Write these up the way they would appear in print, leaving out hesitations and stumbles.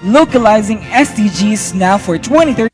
localizing SDGs now for 2030.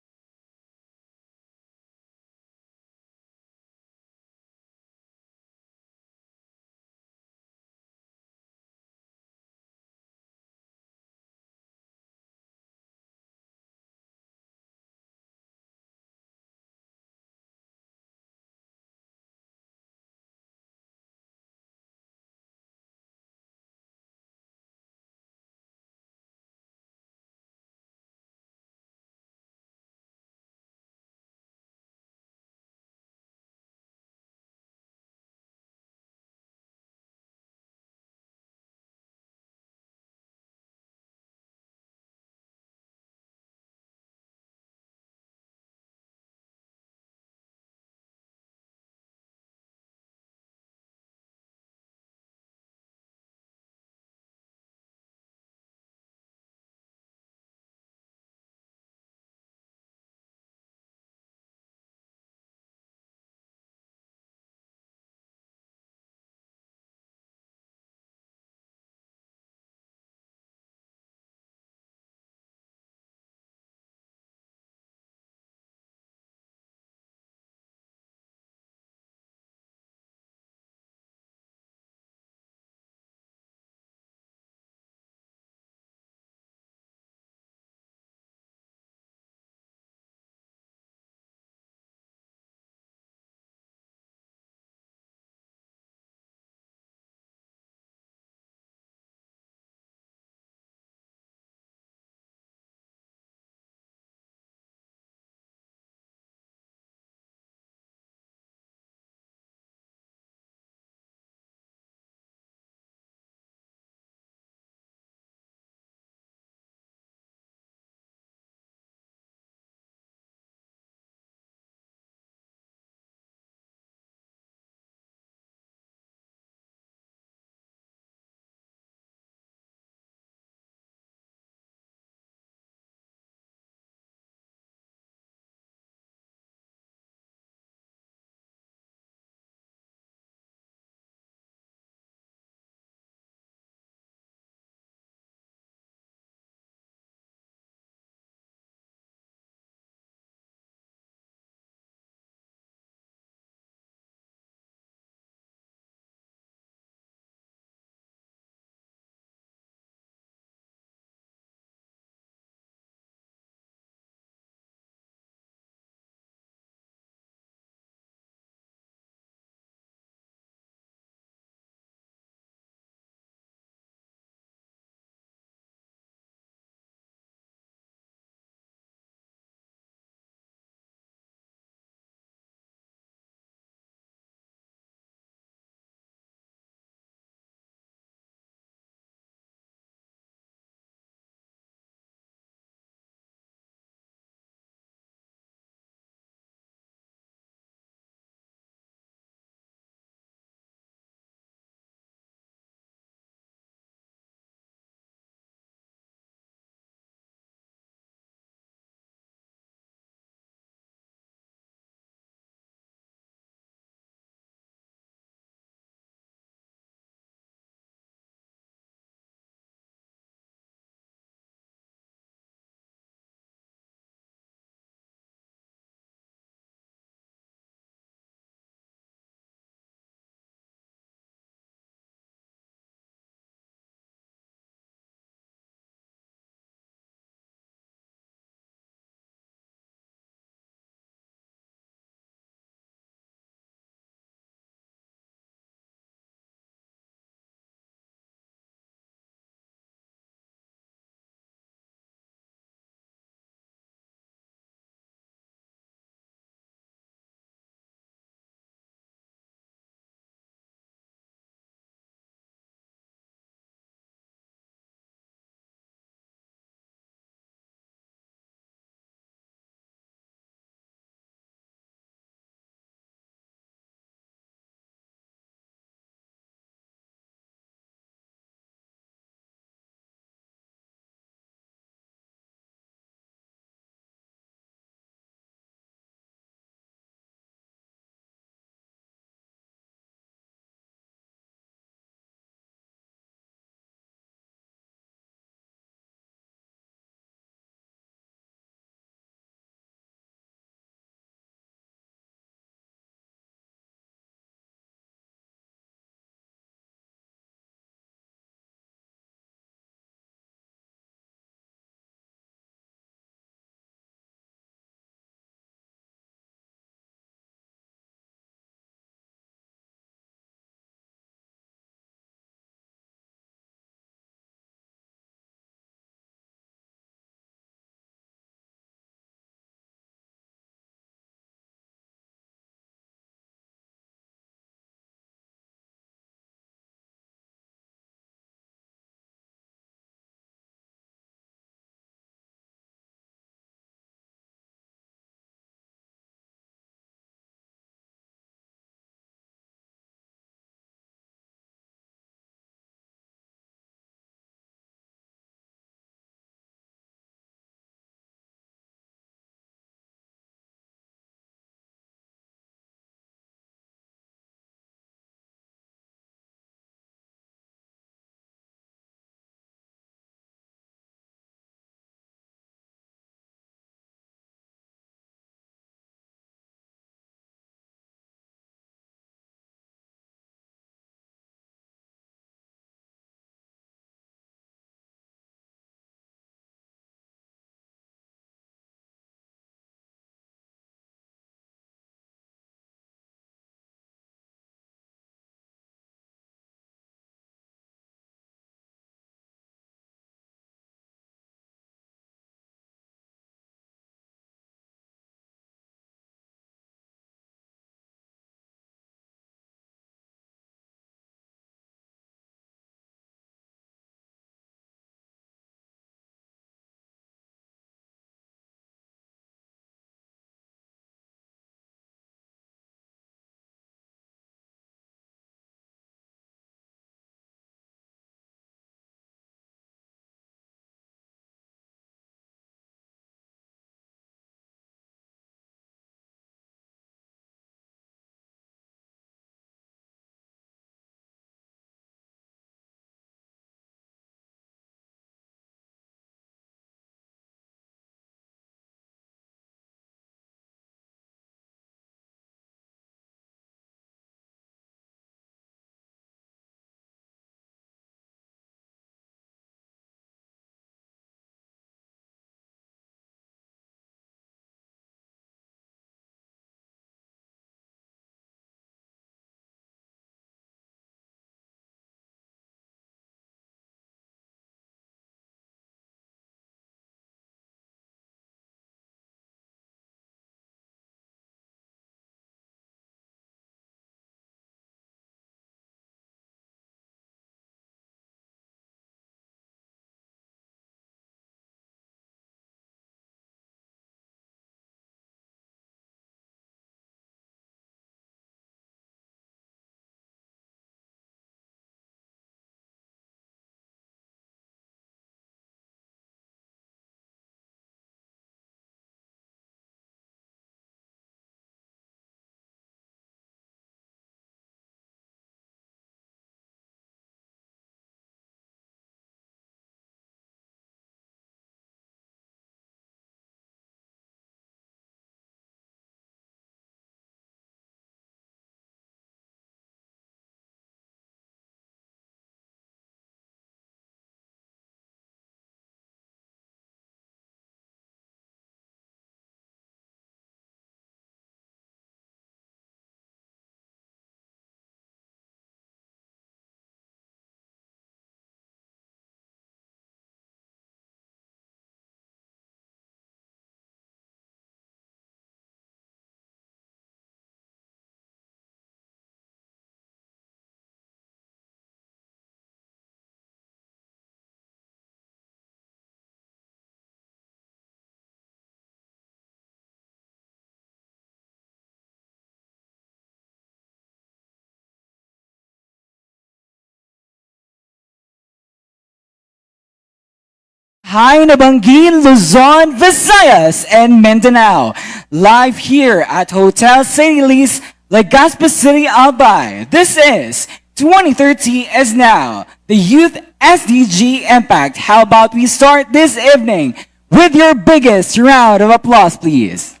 Hi Nabangi, Luzon, Visayas, and Mindanao. Live here at Hotel St. Ellis, Legazpi City, Albay. This is 2030 is now the Youth SDG Impact. How about we start this evening with your biggest round of applause, please?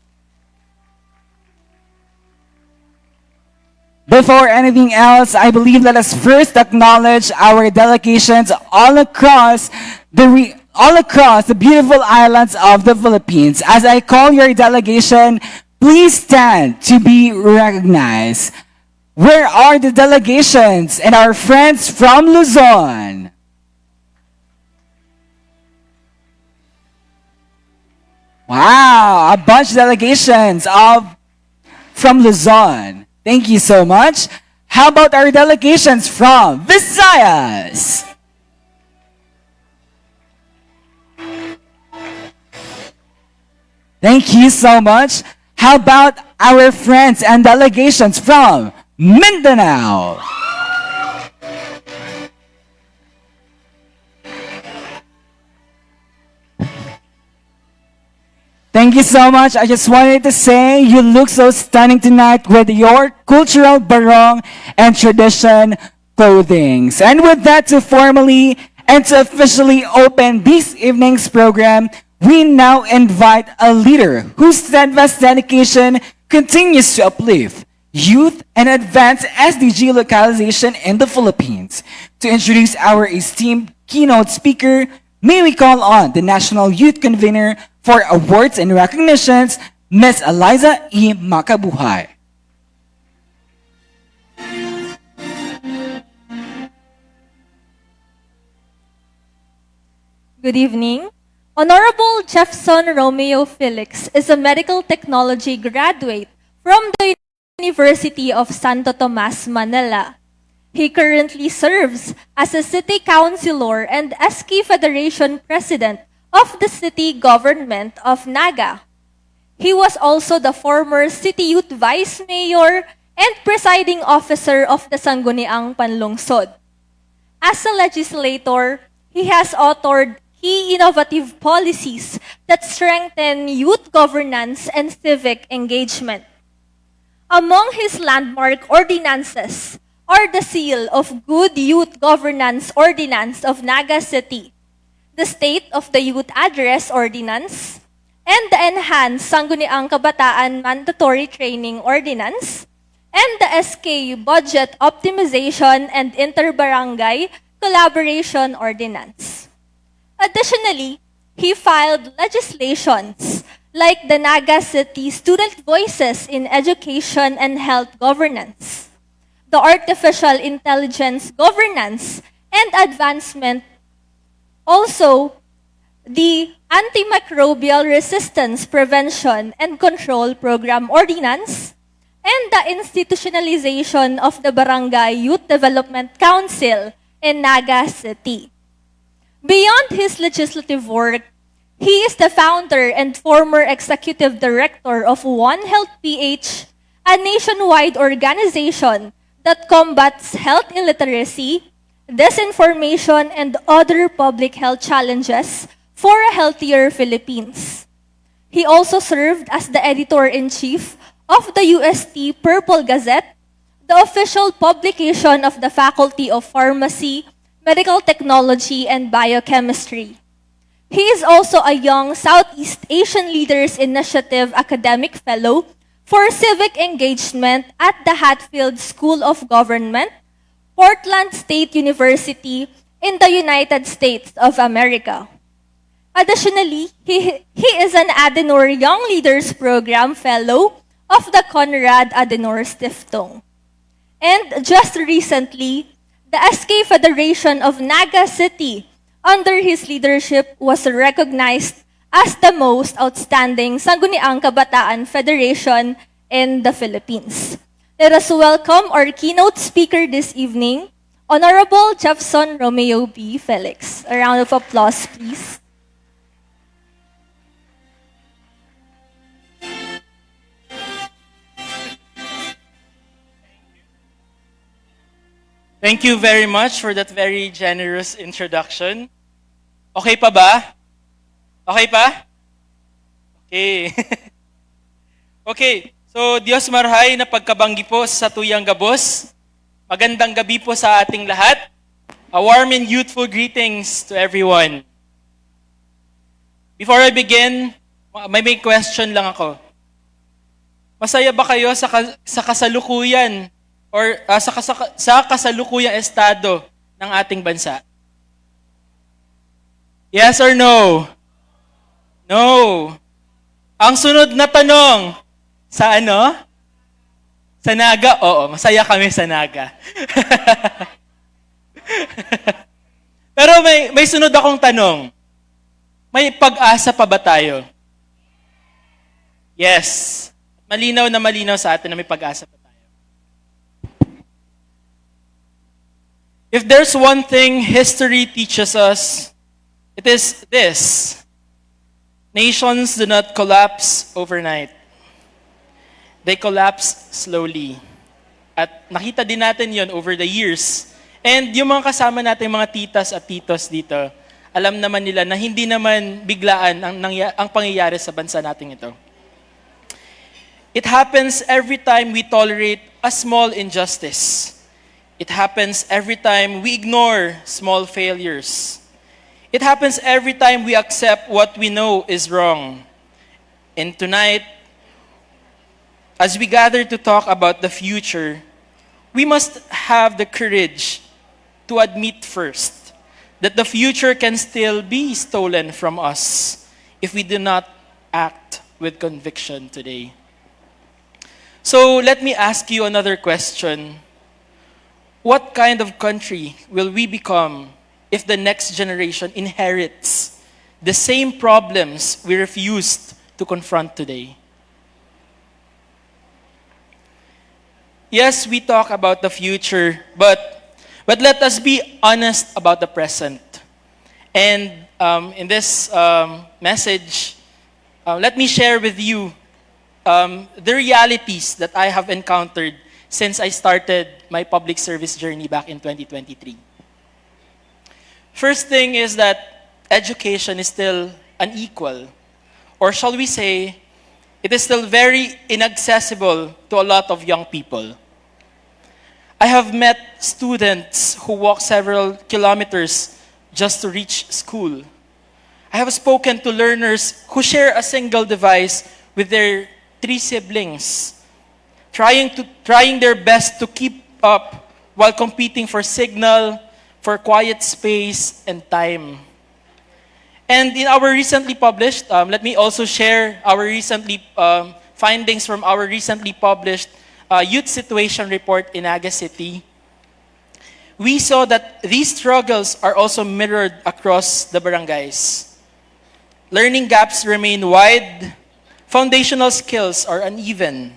Before anything else, I believe let us first acknowledge our delegations all across the beautiful islands of the Philippines. As I call your delegation, please stand to be recognized. Where are the delegations and our friends from Luzon? Wow, a bunch of delegations from Luzon. Thank you so much. How about our delegations from Visayas? Thank you so much. How about our friends and delegations from Mindanao? Thank you so much. I just wanted to say you look so stunning tonight with your cultural barong and tradition clothing. And with that, to formally and to officially open this evening's program, we now invite a leader whose steadfast dedication continues to uplift youth and advance SDG localization in the Philippines. To introduce our esteemed keynote speaker, may we call on the National Youth Convener for Awards and Recognitions, Ms. Eliza E. Makabuhay. Good evening. Honorable Jefferson Romeo Felix is a medical technology graduate from the University of Santo Tomas, Manila. He currently serves as a city councilor and SK Federation president of the city government of Naga. He was also the former city youth vice mayor and presiding officer of the Sangguniang Panlungsod. As a legislator, he has authored key innovative policies that strengthen youth governance and civic engagement. Among his landmark ordinances are the Seal of Good Youth Governance Ordinance of Naga City, the State of the Youth Address Ordinance, and the Enhanced Sangguniang Kabataan Mandatory Training Ordinance, and the SK Budget Optimization and Interbarangay Collaboration Ordinance. Additionally, he filed legislations like the Naga City Student Voices in Education and Health Governance, the Artificial Intelligence Governance and Advancement, also the Antimicrobial Resistance Prevention and Control Program Ordinance, and the institutionalization of the Barangay Youth Development Council in Naga City. Beyond his legislative work, he is the founder and former executive director of One Health PH, a nationwide organization that combats health illiteracy, disinformation, and other public health challenges for a healthier Philippines. He also served as the editor-in-chief of the UST Purple Gazette, the official publication of the Faculty of Pharmacy, Medical Technology, and Biochemistry. He is also a Young Southeast Asian Leaders Initiative Academic Fellow for Civic Engagement at the Hatfield School of Government, Portland State University in the United States of America. Additionally, he is an Adenauer Young Leaders Program Fellow of the Konrad Adenauer Stiftung. And just recently, the SK Federation of Naga City, under his leadership, was recognized as the most outstanding Sangguniang Kabataan Federation in the Philippines. Let us welcome our keynote speaker this evening, Honorable Jefferson Romeo B. Felix. A round of applause, please. Thank you very much for that very generous introduction. Okay pa ba? Okay pa? Okay. Okay. So, Diyos marhay na pagkabanggi po sa tuyang gabos. Magandang gabi po sa ating lahat. A warm and youthful greetings to everyone. Before I begin, may question lang ako. Masaya ba kayo sa kasalukuyan or sa kasalukuyang estado ng ating bansa? Yes or no? No. Ang sunod na tanong, sa ano? Sa Naga? Oo, masaya kami sa Naga. Pero may sunod akong tanong. May pag-asa pa ba tayo? Yes. Malinaw na malinaw sa atin na may pag-asa pa tayo. If there's one thing history teaches us, it is this. Nations do not collapse overnight. They collapse slowly. At nakita din natin yon over the years. And yung mga kasama natin, mga titas at titos dito, alam naman nila na hindi naman biglaan ang pangyayari sa bansa natin ito. It happens every time we tolerate a small injustice. It happens every time we ignore small failures. It happens every time we accept what we know is wrong. And tonight, as we gather to talk about the future, we must have the courage to admit first that the future can still be stolen from us if we do not act with conviction today. So let me ask you another question. What kind of country will we become if the next generation inherits the same problems we refused to confront today? Yes, we talk about the future, but let us be honest about the present. And in this message, let me share with you the realities that I have encountered since I started my public service journey back in 2023. First thing is that education is still unequal, or shall we say, it is still very inaccessible to a lot of young people. I have met students who walk several kilometers just to reach school. I have spoken to learners who share a single device with their 3 siblings, trying their best to keep up while competing for signal, for quiet space, and time. And in our recently published, let me also share our recently findings from our recently published Youth Situation Report in Naga City. We saw that these struggles are also mirrored across the barangays. Learning gaps remain wide, foundational skills are uneven,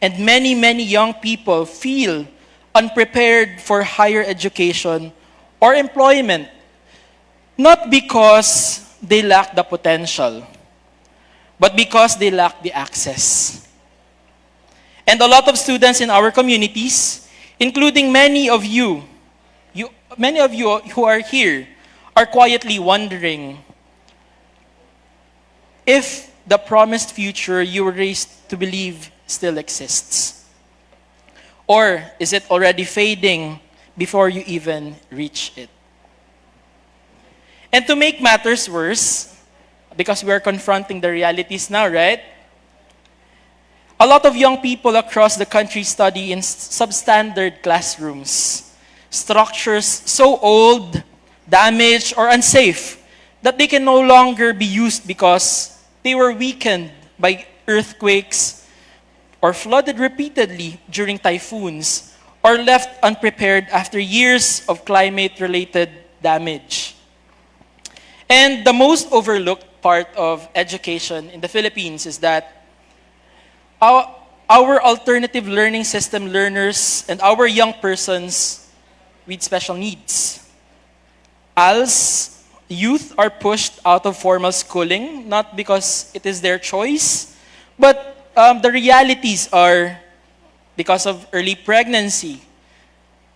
and many young people feel unprepared for higher education or employment, not because they lack the potential, but because they lack the access. And a lot of students in our communities, including many of you who are here, are quietly wondering if the promised future you were raised to believe still exists. Or is it already fading before you even reach it? And to make matters worse, because we are confronting the realities now, right? A lot of young people across the country study in substandard classrooms, structures so old, damaged, or unsafe that they can no longer be used because they were weakened by earthquakes or flooded repeatedly during typhoons or left unprepared after years of climate-related damage. And the most overlooked part of education in the Philippines is that our alternative learning system learners and our young persons with special needs. ALS youth are pushed out of formal schooling, not because it is their choice, but the realities are because of early pregnancy,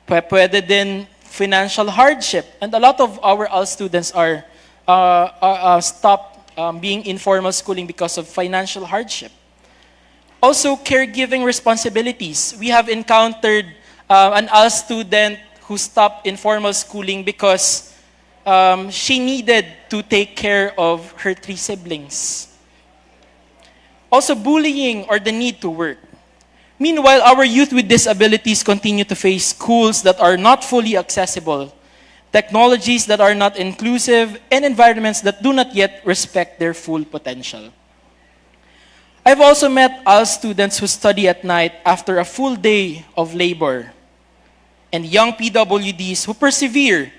pwede din financial hardship, and a lot of our ALS students are stopped being informal schooling because of financial hardship. Also, caregiving responsibilities. We have encountered an AL student who stopped informal schooling because she needed to take care of her 3 siblings. Also, bullying or the need to work. Meanwhile, our youth with disabilities continue to face schools that are not fully accessible, technologies that are not inclusive, and environments that do not yet respect their full potential. I've also met AL students who study at night after a full day of labor, and young PWDs who persevere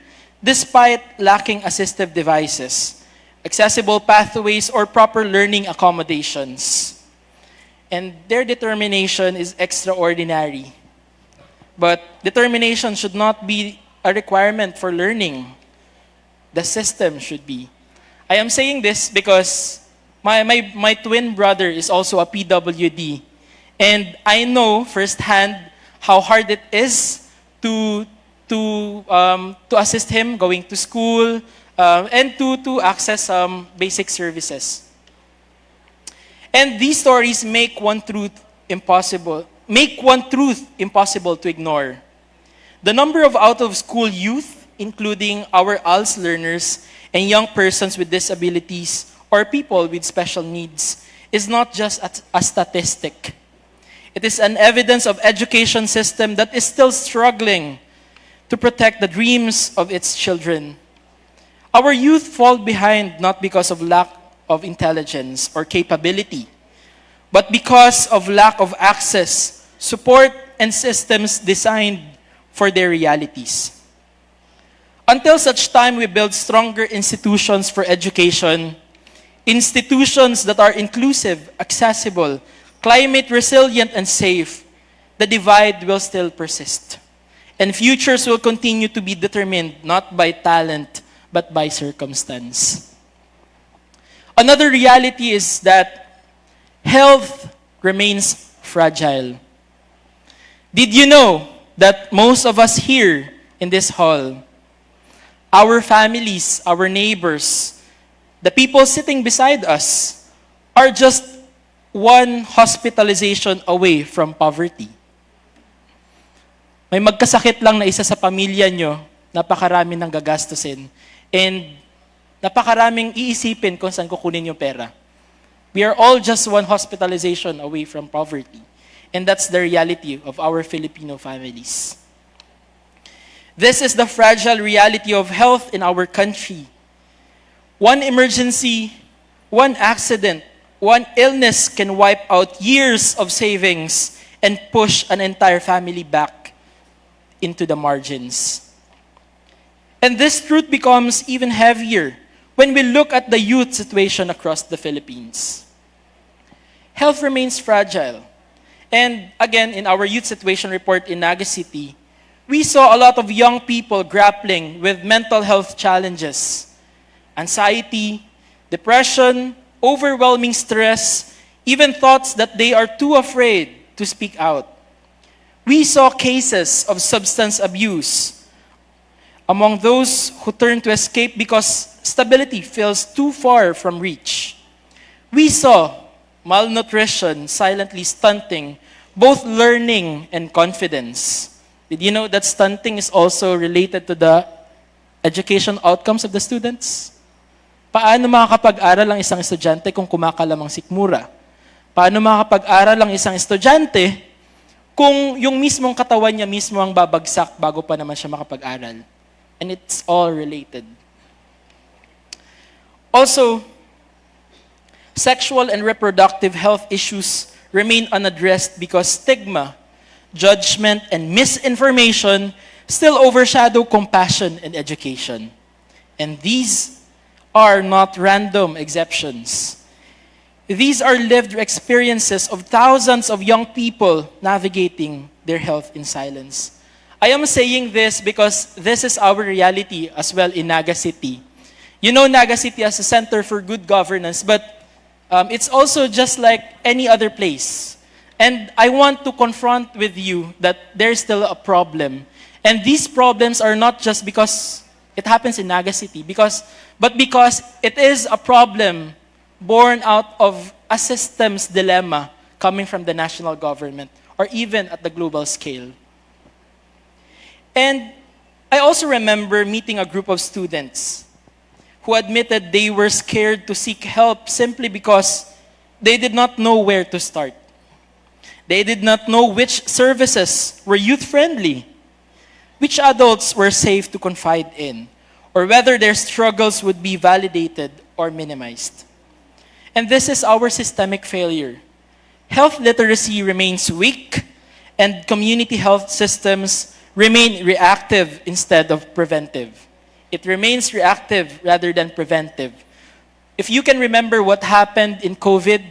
despite lacking assistive devices, accessible pathways, or proper learning accommodations. And their determination is extraordinary. But determination should not be a requirement for learning. The system should be. I am saying this because my twin brother is also a PWD. And I know firsthand how hard it is to assist him going to school and to access basic services. And these stories make one truth impossible to ignore. The number of out-of-school youth, including our ALS learners and young persons with disabilities or people with special needs, is not just a statistic. It is an evidence of education system that is still struggling to protect the dreams of its children. Our youth fall behind not because of lack of intelligence or capability, but because of lack of access, support, and systems designed for their realities. Until such time we build stronger institutions for education, institutions that are inclusive, accessible, climate resilient, and safe, the divide will still persist. And futures will continue to be determined not by talent, but by circumstance. Another reality is that health remains fragile. Did you know that most of us here in this hall, our families, our neighbors, the people sitting beside us, are just one hospitalization away from poverty? May magkasakit lang na isa sa pamilya nyo, napakarami ng gagastusin. And napakaraming iisipin kung saan kukunin yung pera. We are all just one hospitalization away from poverty. And that's the reality of our Filipino families. This is the fragile reality of health in our country. One emergency, one accident, one illness can wipe out years of savings and push an entire family back into the margins. And this truth becomes even heavier when we look at the youth situation across the Philippines. Health remains fragile. And again, in our youth situation report in Naga City, we saw a lot of young people grappling with mental health challenges, anxiety, depression, overwhelming stress, even thoughts that they are too afraid to speak out. We saw cases of substance abuse among those who turn to escape because stability feels too far from reach. We saw malnutrition silently stunting both learning and confidence. Did you know that stunting is also related to the education outcomes of the students? Paano makakapag-aral ang isang estudyante kung kumakalamang sikmura? Paano makakapag-aral ang isang estudyante kung yung mismong katawan niya mismo ang babagsak bago pa naman siya makapag-aral? And it's all related. Also, sexual and reproductive health issues remain unaddressed because stigma, judgment, and misinformation still overshadow compassion and education. And these are not random exceptions. These are lived experiences of thousands of young people navigating their health in silence. I am saying this because this is our reality as well in Naga City. You know Naga City as a center for good governance, but it's also just like any other place. And I want to confront with you that there's still a problem. And these problems are not just because it happens in Naga City, but because it is a problem born out of a systems dilemma coming from the national government or even at the global scale. And I also remember meeting a group of students who admitted they were scared to seek help simply because they did not know where to start. They did not know which services were youth-friendly, which adults were safe to confide in, or whether their struggles would be validated or minimized. And this is our systemic failure. Health literacy remains weak, and community health systems remain reactive instead of preventive. It remains reactive rather than preventive. If you can remember what happened in COVID,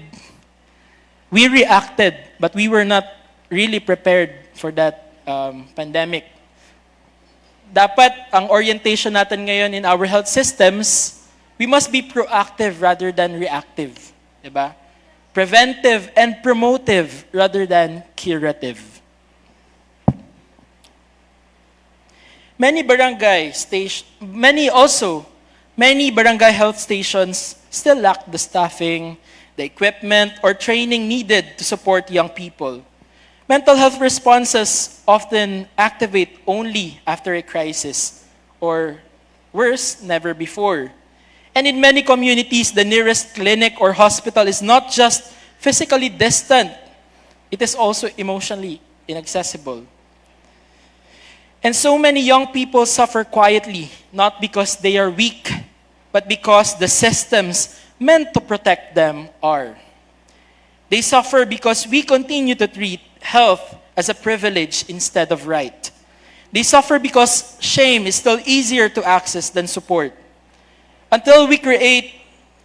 we reacted, but we were not really prepared for that pandemic. Dapat ang orientation natin ngayon in our health systems, we must be proactive rather than reactive. Diba? Preventive and promotive rather than curative. Many barangay health stations still lack the staffing, the equipment, or training needed to support young people. Mental health responses often activate only after a crisis, or worse, never before. And in many communities, the nearest clinic or hospital is not just physically distant, it is also emotionally inaccessible. And so many young people suffer quietly, not because they are weak, but because the systems meant to protect them are. They suffer because we continue to treat health as a privilege instead of right. They suffer because shame is still easier to access than support. Until we create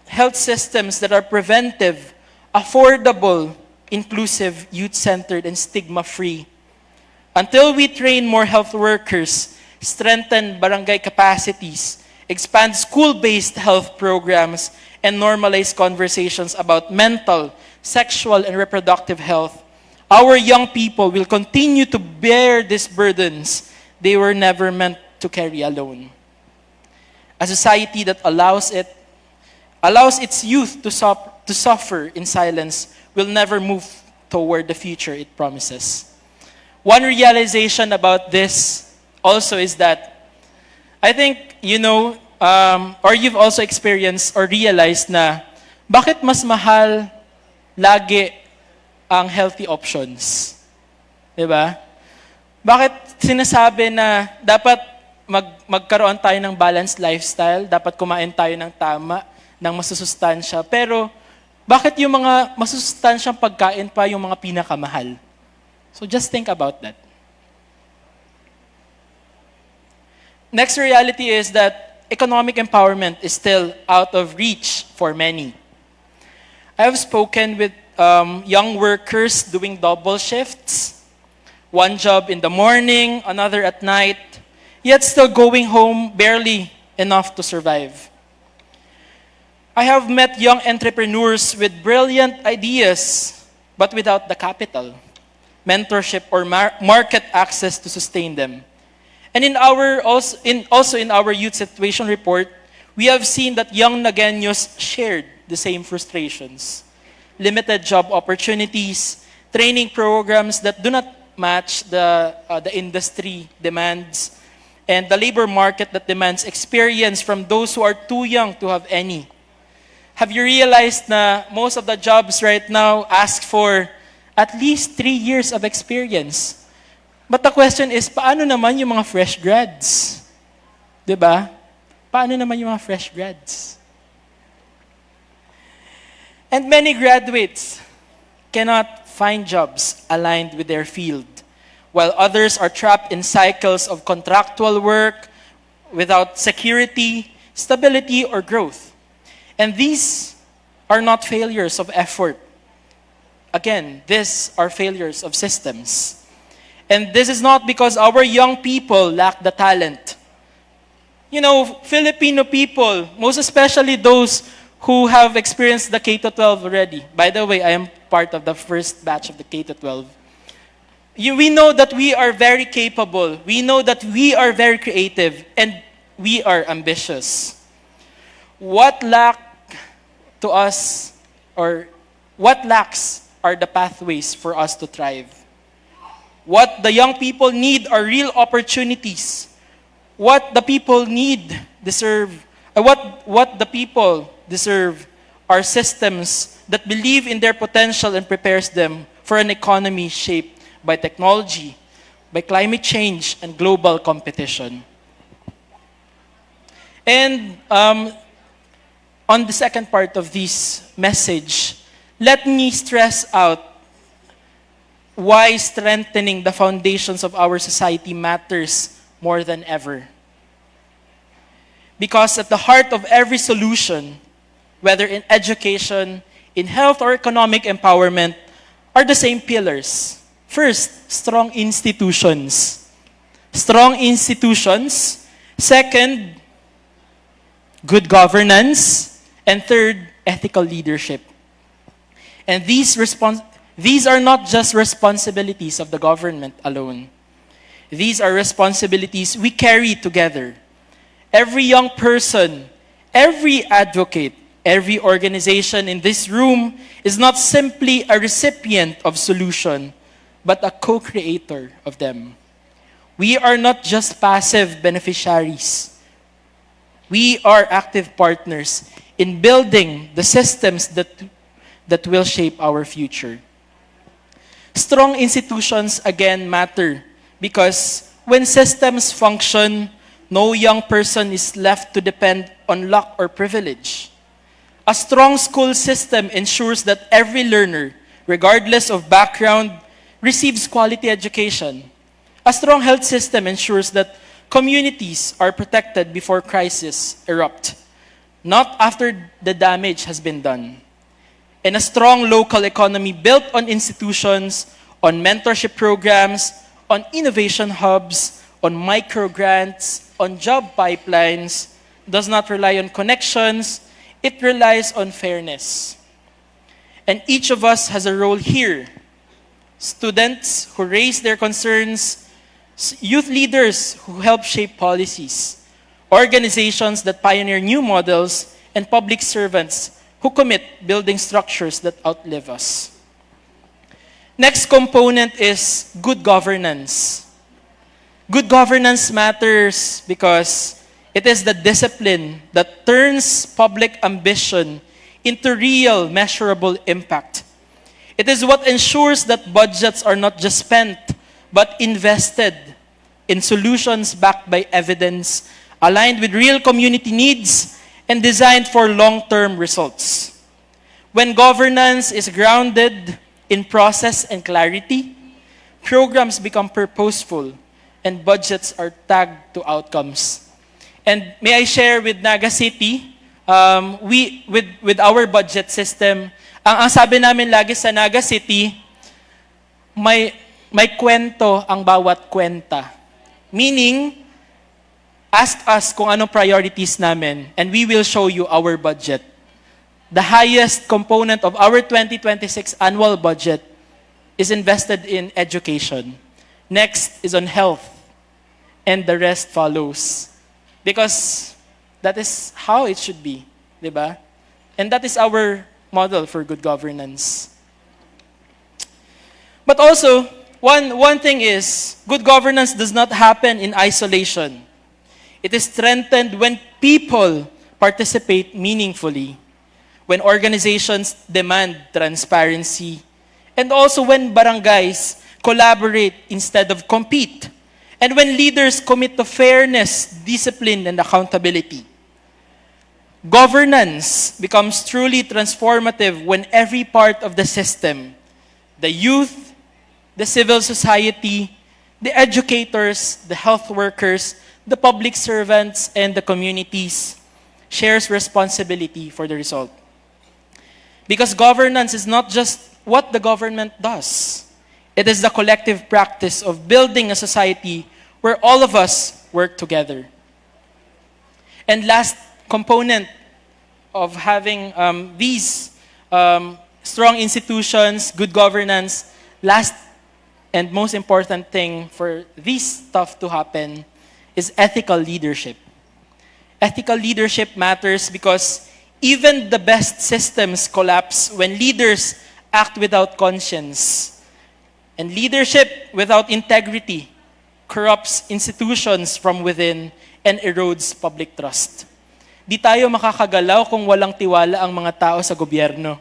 health systems that are preventive, affordable, inclusive, youth-centered, and stigma-free. Until we train more health workers, strengthen barangay capacities, expand school-based health programs, and normalize conversations about mental, sexual, and reproductive health, our young people will continue to bear these burdens they were never meant to carry alone. A society that allows its youth to suffer in silence will never move toward the future it promises. One realization about this also is that I think, or you've also experienced or realized na bakit mas mahal lagi ang healthy options? Diba? Bakit sinasabi na dapat magkaroon tayo ng balanced lifestyle, dapat kumain tayo ng tama, ng masusustansya, pero bakit yung mga masusustansyang pagkain pa yung mga pinakamahal? So just think about that. Next reality is that economic empowerment is still out of reach for many. I have spoken with young workers doing double shifts, one job in the morning, another at night, yet still going home barely enough to survive. I have met young entrepreneurs with brilliant ideas, but without the capital, mentorship, or market access to sustain them. And also in our youth situation report, we have seen that young Nagueños shared the same frustrations. Limited job opportunities, training programs that do not match the industry demands, and the labor market that demands experience from those who are too young to have any. Have you realized na most of the jobs right now ask for at least 3 years of experience? But the question is, paano naman yung mga fresh grads? Diba? Paano naman yung mga fresh grads? And many graduates cannot find jobs aligned with their field, while others are trapped in cycles of contractual work without security, stability, or growth. And these are not failures of effort. Again, these are failures of systems. And this is not because our young people lack the talent. Filipino people, most especially those who have experienced the K-12 already. By the way, I am part of the first batch of the K-12. We know that we are very capable. We know that we are very creative. And we are ambitious. To to us, or what lacks are the pathways for us to thrive. What the young people need are real opportunities. What the people deserve are systems that believe in their potential and prepares them for an economy shaped by technology, by climate change, and global competition. And on the second part of this message, let me stress out why strengthening the foundations of our society matters more than ever. Because at the heart of every solution, whether in education, in health, or economic empowerment, are the same pillars. First, strong institutions. Strong institutions. Second, good governance. And third, ethical leadership. And these are not just responsibilities of the government alone. These are responsibilities we carry together. Every young person, every advocate, every organization in this room is not simply a recipient of solution, but a co-creator of them. We are not just passive beneficiaries. We are active partners in building the systems that will shape our future. Strong institutions again matter because when systems function, no young person is left to depend on luck or privilege. A strong school system ensures that every learner, regardless of background, receives quality education. A strong health system ensures that communities are protected before crises erupt, not after the damage has been done. And a strong local economy built on institutions, on mentorship programs, on innovation hubs, on micro grants, on job pipelines, does not rely on connections, it relies on fairness. And each of us has a role here. Students who raise their concerns, youth leaders who help shape policies, organizations that pioneer new models, and public servants who commit building structures that outlive us. Next component is good governance. Good governance matters because it is the discipline that turns public ambition into real, measurable impact. It is what ensures that budgets are not just spent, but invested in solutions backed by evidence, aligned with real community needs, and designed for long-term results. When governance is grounded in process and clarity, programs become purposeful, and budgets are tagged to outcomes. And may I share with Naga City, with our budget system, ang sabi namin lagi sa Naga City, may kwento ang bawat kwenta. Meaning, ask us kung anong priorities namin, and we will show you our budget. The highest component of our 2026 annual budget is invested in education. Next is on health, and the rest follows. Because that is how it should be, di ba? And that is our model for good governance. But also, one thing is, good governance does not happen in isolation. It is strengthened when people participate meaningfully, when organizations demand transparency, and also when barangays collaborate instead of compete, and when leaders commit to fairness, discipline, and accountability. Governance becomes truly transformative when every part of the system, the youth, the civil society, the educators, the health workers, the public servants, and the communities, shares responsibility for the result. Because governance is not just what the government does. It is the collective practice of building a society where all of us work together. And last component of having these strong institutions, good governance, last and most important thing for this stuff to happen is ethical leadership. Ethical leadership matters because Even the best systems collapse when leaders act without conscience. And leadership without integrity corrupts institutions from within and erodes public trust. Di tayo makakagalaw kung walang tiwala ang mga tao sa gobyerno.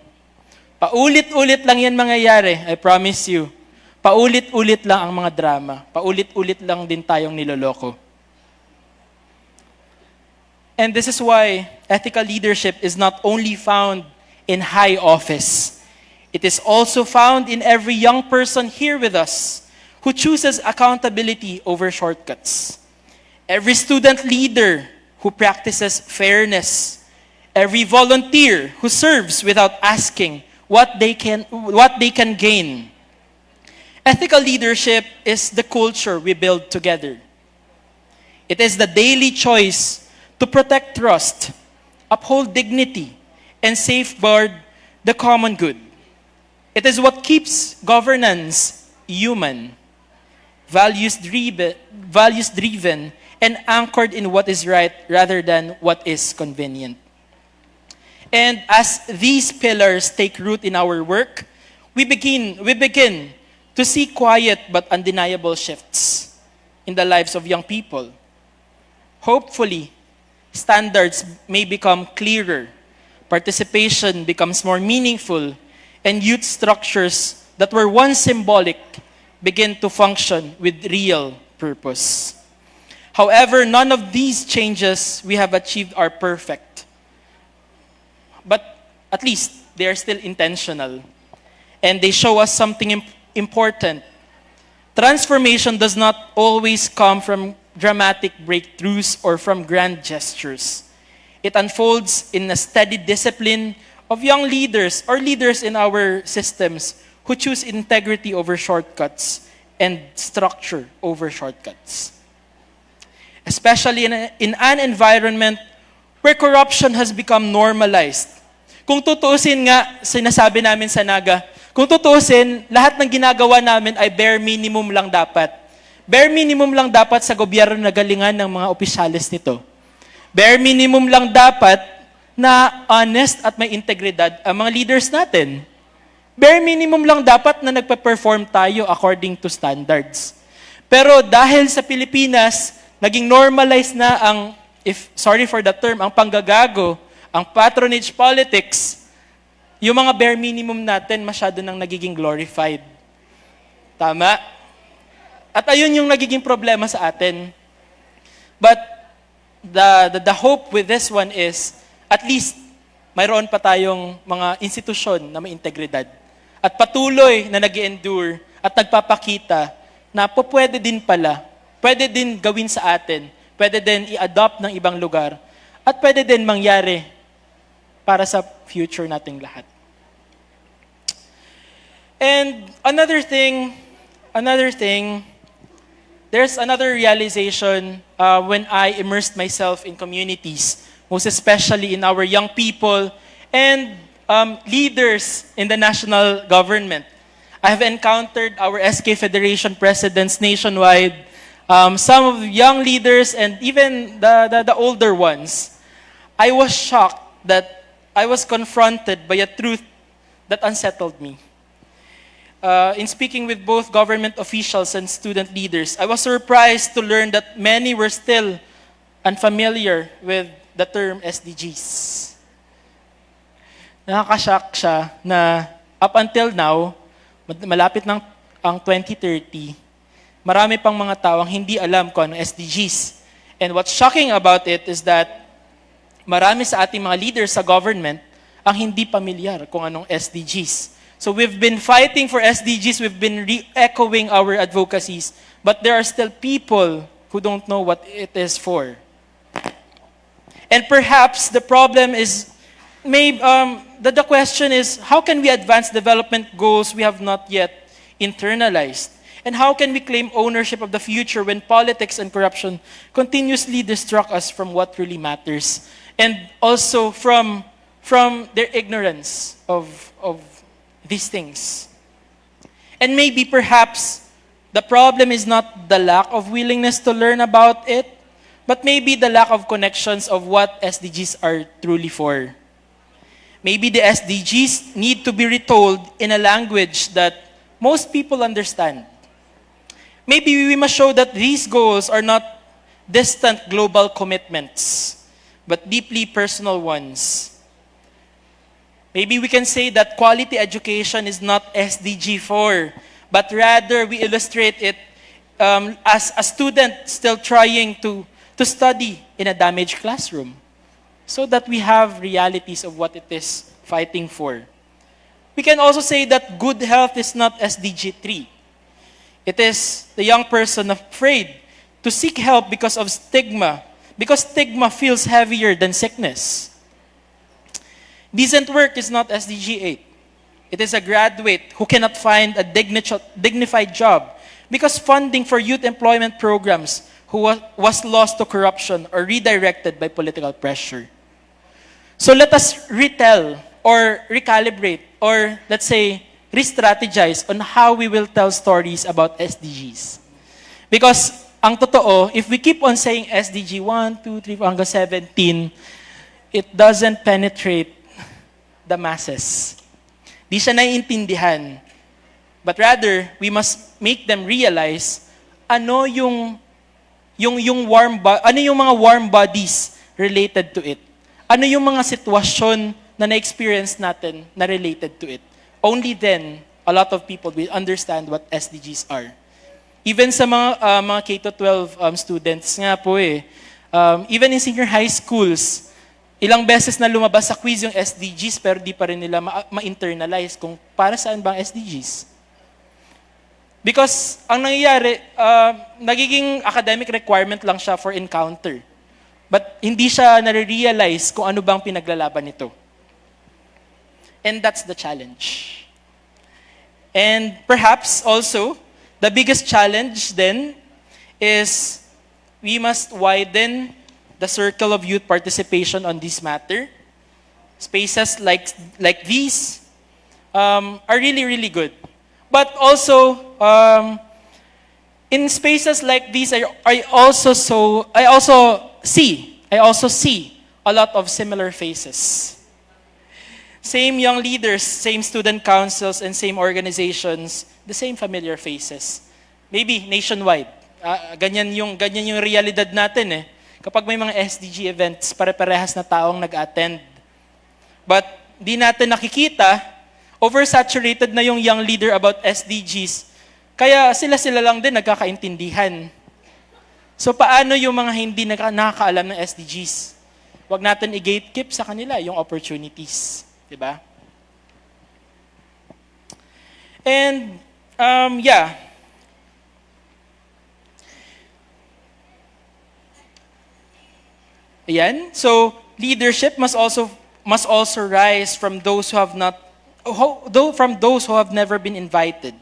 Paulit-ulit lang yan mangyayari, I promise you. Paulit-ulit lang ang mga drama. Paulit-ulit lang din tayong niloloko. And this is why ethical leadership is not only found in high office. It is also found in every young person here with us who chooses accountability over shortcuts. Every student leader who practices fairness. Every volunteer who serves without asking what they can gain. Ethical leadership is the culture we build together. It is the daily choice to protect trust, uphold dignity, and safeguard the common good. It is what keeps governance human, values-driven, and anchored in what is right rather than what is convenient. And as these pillars take root in our work, we begin to see quiet but undeniable shifts in the lives of young people. Hopefully, standards may become clearer, participation becomes more meaningful, and youth structures that were once symbolic begin to function with real purpose. However, none of these changes we have achieved are perfect. But at least they are still intentional. And they show us something important. Transformation does not always come from dramatic breakthroughs or from grand gestures. It unfolds in a steady discipline of young leaders or leaders in our systems who choose integrity over shortcuts and structure over shortcuts. Especially in an environment where corruption has become normalized. Kung tutuusin nga, sinasabi namin sa Naga, kung tutuusin, lahat ng ginagawa namin ay bare minimum lang dapat. Bare minimum lang dapat sa gobyerno na galingan ng mga opisyales nito. Bare minimum lang dapat na honest at may integridad ang mga leaders natin. Bare minimum lang dapat na nagpa-perform tayo according to standards. Pero dahil sa Pilipinas, naging normalized na ang, sorry for the term, ang panggagago, ang patronage politics, yung mga bare minimum natin masyado nang nagiging glorified. Tama? At ayun yung nagiging problema sa atin. But the hope with this one is, at least, mayroon pa tayong mga institusyon na may integridad. At patuloy na nag-endure at nagpapakita na pwede din pala, pwede din gawin sa atin, pwede din i-adopt ng ibang lugar, at pwede din mangyari para sa future nating lahat. And another thing, there's another realization when I immersed myself in communities, most especially in our young people and leaders in the national government. I have encountered our SK Federation presidents nationwide, some of the young leaders and even the older ones. I was shocked that I was confronted by a truth that unsettled me. In speaking with both government officials and student leaders, I was surprised to learn that many were still unfamiliar with the term SDGs. Nakakashock siya na up until now, malapit ng ang 2030, marami pang mga tao ang hindi alam kung ano SDGs. And what's shocking about it is that marami sa ating mga leaders sa government ang hindi pamilyar kung anong SDGs. So we've been fighting for SDGs, we've been re-echoing our advocacies, but there are still people who don't know what it is for. And perhaps the problem is, the question is, how can we advance development goals we have not yet internalized? And how can we claim ownership of the future when politics and corruption continuously distract us from what really matters? And also from their ignorance of these things. And maybe perhaps the problem is not the lack of willingness to learn about it, but maybe the lack of connections of what SDGs are truly for. Maybe the SDGs need to be retold in a language that most people understand. Maybe we must show that these goals are not distant global commitments, but deeply personal ones. Maybe we can say that quality education is not SDG 4, but rather we illustrate it as a student still trying to study in a damaged classroom, so that we have realities of what it is fighting for. We can also say that good health is not SDG 3. It is the young person afraid to seek help because of stigma, because stigma feels heavier than sickness. Decent work is not SDG 8. It is a graduate who cannot find a dignified job because funding for youth employment programs was lost to corruption or redirected by political pressure. So let us retell or recalibrate or let's say re-strategize on how we will tell stories about SDGs. Because ang totoo, if we keep on saying SDG 1, 2, 3, 4, hanggang 17, it doesn't penetrate the masses. Di siya naiintindihan. But rather, we must make them realize ano yung mga warm bodies related to it. Ano yung mga sitwasyon na na-experience natin na related to it. Only then, a lot of people will understand what SDGs are. Even sa mga K-12 students nga po even in senior high schools, ilang beses na lumabas sa quiz yung SDGs pero di pa rin nila ma-internalize kung para saan ba ang SDGs. Because ang nangyayari, nagiging academic requirement lang siya for encounter. But hindi siya nare-realize kung ano bang pinaglalaban nito. And that's the challenge. And perhaps also, the biggest challenge then is we must widen the circle of youth participation on this matter. Spaces like these are really, really good. But also, in spaces like these, I also see a lot of similar faces. Same young leaders, same student councils, and same organizations, the same familiar faces. Maybe nationwide. Ganyan yung realidad natin Kapag may mga SDG events, pare-parehas na taong nag-attend. But di natin nakikita, oversaturated na yung young leader about SDGs. Kaya sila lang din nagkakaintindihan. So paano yung mga hindi nakakaalam ng SDGs? Huwag natin i-gatekeep sa kanila yung opportunities. Diba? And, Ayan. So, leadership must also rise from those who have never been invited,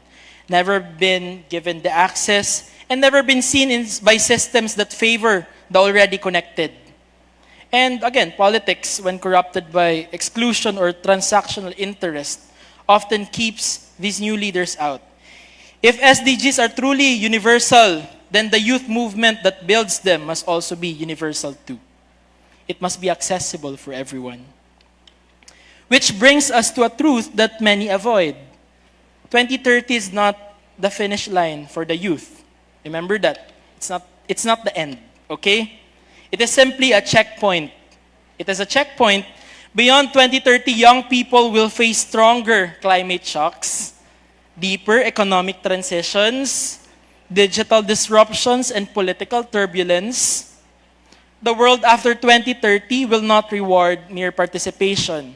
never been given the access, and never been seen by systems that favor the already connected. And again, politics, when corrupted by exclusion or transactional interest, often keeps these new leaders out. If SDGs are truly universal, then the youth movement that builds them must also be universal too. It must be accessible for everyone. Which brings us to a truth that many avoid. 2030 is not the finish line for the youth. Remember that. It's not the end, okay? It is simply a checkpoint. It is a checkpoint. Beyond 2030, young people will face stronger climate shocks, deeper economic transitions, digital disruptions, and political turbulence. The world after 2030 will not reward mere participation,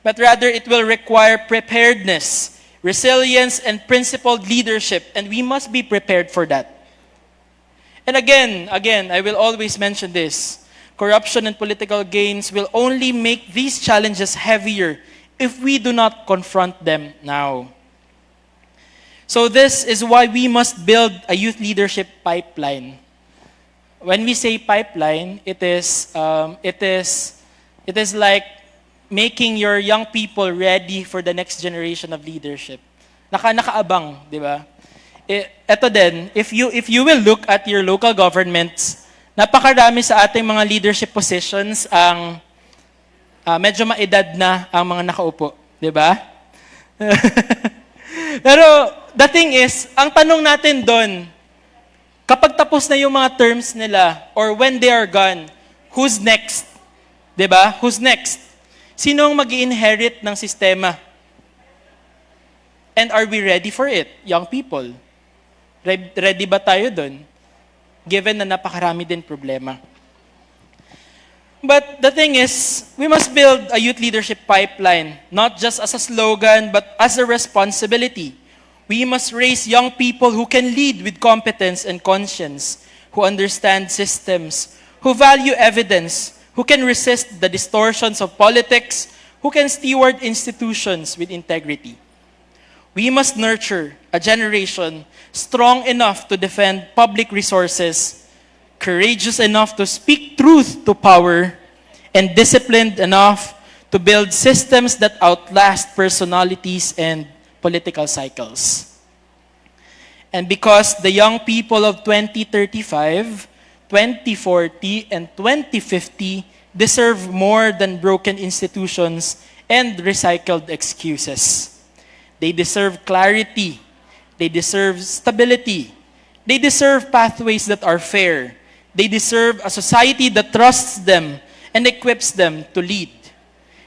but rather it will require preparedness, resilience, and principled leadership, and we must be prepared for that. And again, I will always mention this. Corruption and political gains will only make these challenges heavier if we do not confront them now. So this is why we must build a youth leadership pipeline. When we say pipeline, it is like making your young people ready for the next generation of leadership. Nakaabang, di ba? Ito din, if you will look at your local governments, napakarami sa ating mga leadership positions ang medyo maedad na ang mga nakaupo. Di ba? Pero the thing is, ang tanong natin doon, kapag tapos na yung mga terms nila or when they are gone, who's next? 'Di ba? Who's next? Sino ang mag-i-inherit ng sistema? And are we ready for it, young people? Ready ba tayo doon? Given na napakarami din problema. But the thing is, we must build a youth leadership pipeline, not just as a slogan, but as a responsibility. We must raise young people who can lead with competence and conscience, who understand systems, who value evidence, who can resist the distortions of politics, who can steward institutions with integrity. We must nurture a generation strong enough to defend public resources, courageous enough to speak truth to power, and disciplined enough to build systems that outlast personalities and political cycles. And because the young people of 2035, 2040, and 2050 deserve more than broken institutions and recycled excuses. They deserve clarity. They deserve stability. They deserve pathways that are fair. They deserve a society that trusts them and equips them to lead.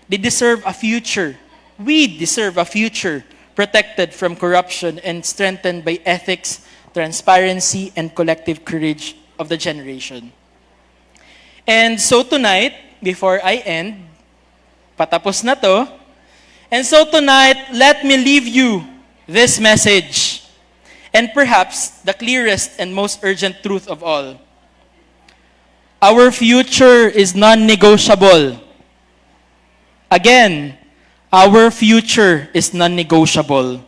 They deserve a future. We deserve a future protected from corruption and strengthened by ethics, transparency, and collective courage of the generation. And so tonight, before I end, patapos na to, and so tonight, let me leave you this message, and perhaps the clearest and most urgent truth of all. Our future is non-negotiable. Again, our future is non-negotiable.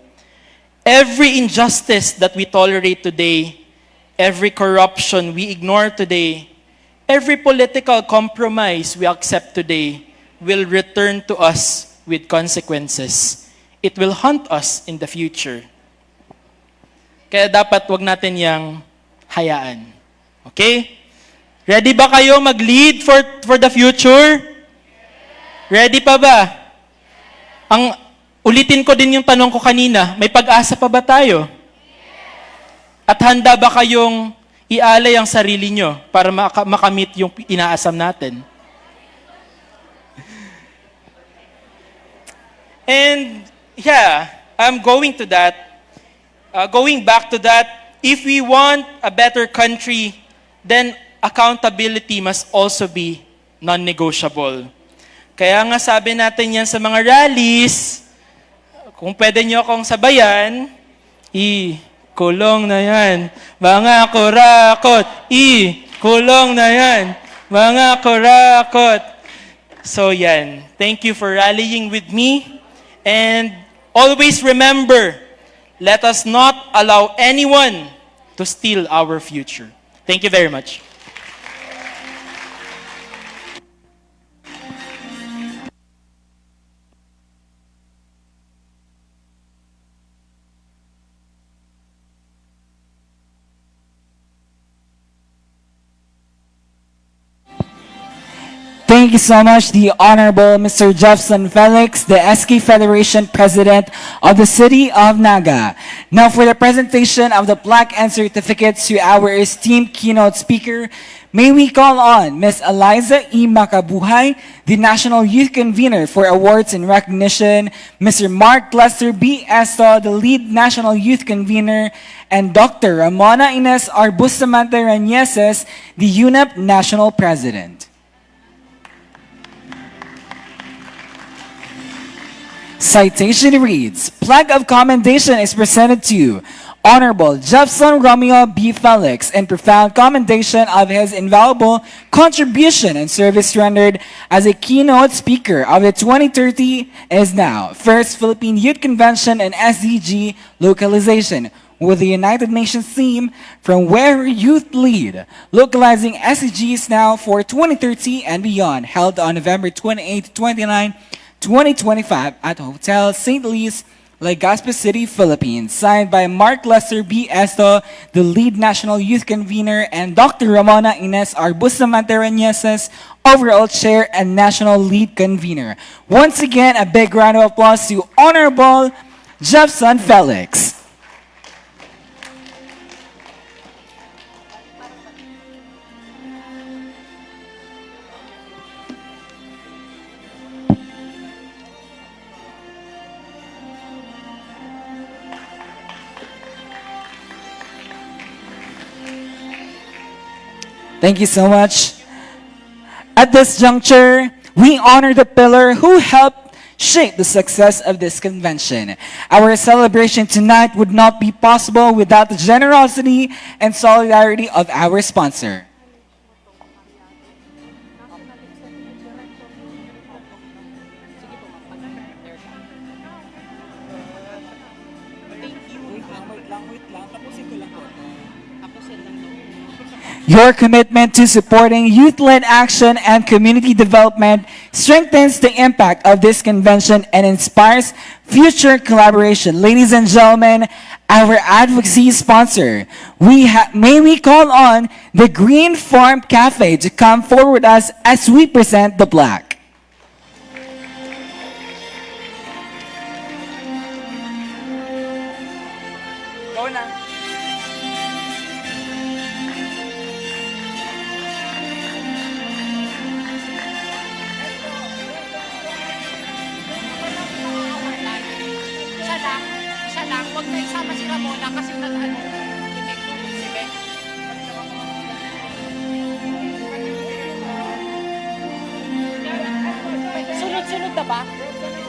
Every injustice that we tolerate today, every corruption we ignore today, every political compromise we accept today will return to us with consequences. It will haunt us in the future. Kaya dapat wag natin yang hayaan. Okay? Ready ba kayo mag-lead for the future? Ready pa ba? Ulitin ko din yung tanong ko kanina, may pag-asa pa ba tayo? At handa ba kayong ialay ang sarili nyo para makamit yung inaasam natin? And yeah, I'm going to that. Going back to that, if we want a better country, then accountability must also be non-negotiable. Kaya nga sabi natin yan sa mga rallies, kung pwede nyo akong sabayan, kulong na yan, mga kurakot, kulong na yan, mga kurakot. So yan, thank you for rallying with me, and always remember, let us not allow anyone to steal our future. Thank you very much. Thank you so much, the Honorable Mr. Jefferson Felix, the SK Federation President of the City of Naga. Now for the presentation of the plaque and certificates to our esteemed keynote speaker, may we call on Ms. Eliza E. Makabuhay, the National Youth Convener for Awards and Recognition, Mr. Mark Lester B. Esto, the Lead National Youth Convener, and Dr. Ramona Ines R. Bustamante Rañeses, the UNEP National President. Citation reads, Plaque of Commendation is presented to Honorable Jefferson Romeo B. Felix in profound commendation of his invaluable contribution and service rendered as a keynote speaker of the 2030 is now First Philippine Youth Convention and SDG Localization with the United Nations theme From Where Youth Lead, localizing SDGs now for 2030 and beyond, held on November 28 to 29, 2025 at Hotel St. Louis, Legazpi City, Philippines. Signed by Mark Lester B. Esto, the Lead National Youth Convener, and Dr. Ramona Ines R. Bustamante Rañeses, overall chair and national lead convener. Once again, a big round of applause to Honorable Jefferson Felix. Thank you so much. At this juncture, we honor the pillar who helped shape the success of this convention. Our celebration tonight would not be possible without the generosity and solidarity of our sponsor. Your commitment to supporting youth-led action and community development strengthens the impact of this convention and inspires future collaboration. Ladies and gentlemen, our advocacy sponsor, may we call on the Green Farm Cafe to come forward us as we present the plaque. Go na. Siya lang, huwag na isama si Ramona kasi nag-ano, si Beck. Sunod-sunod na ba?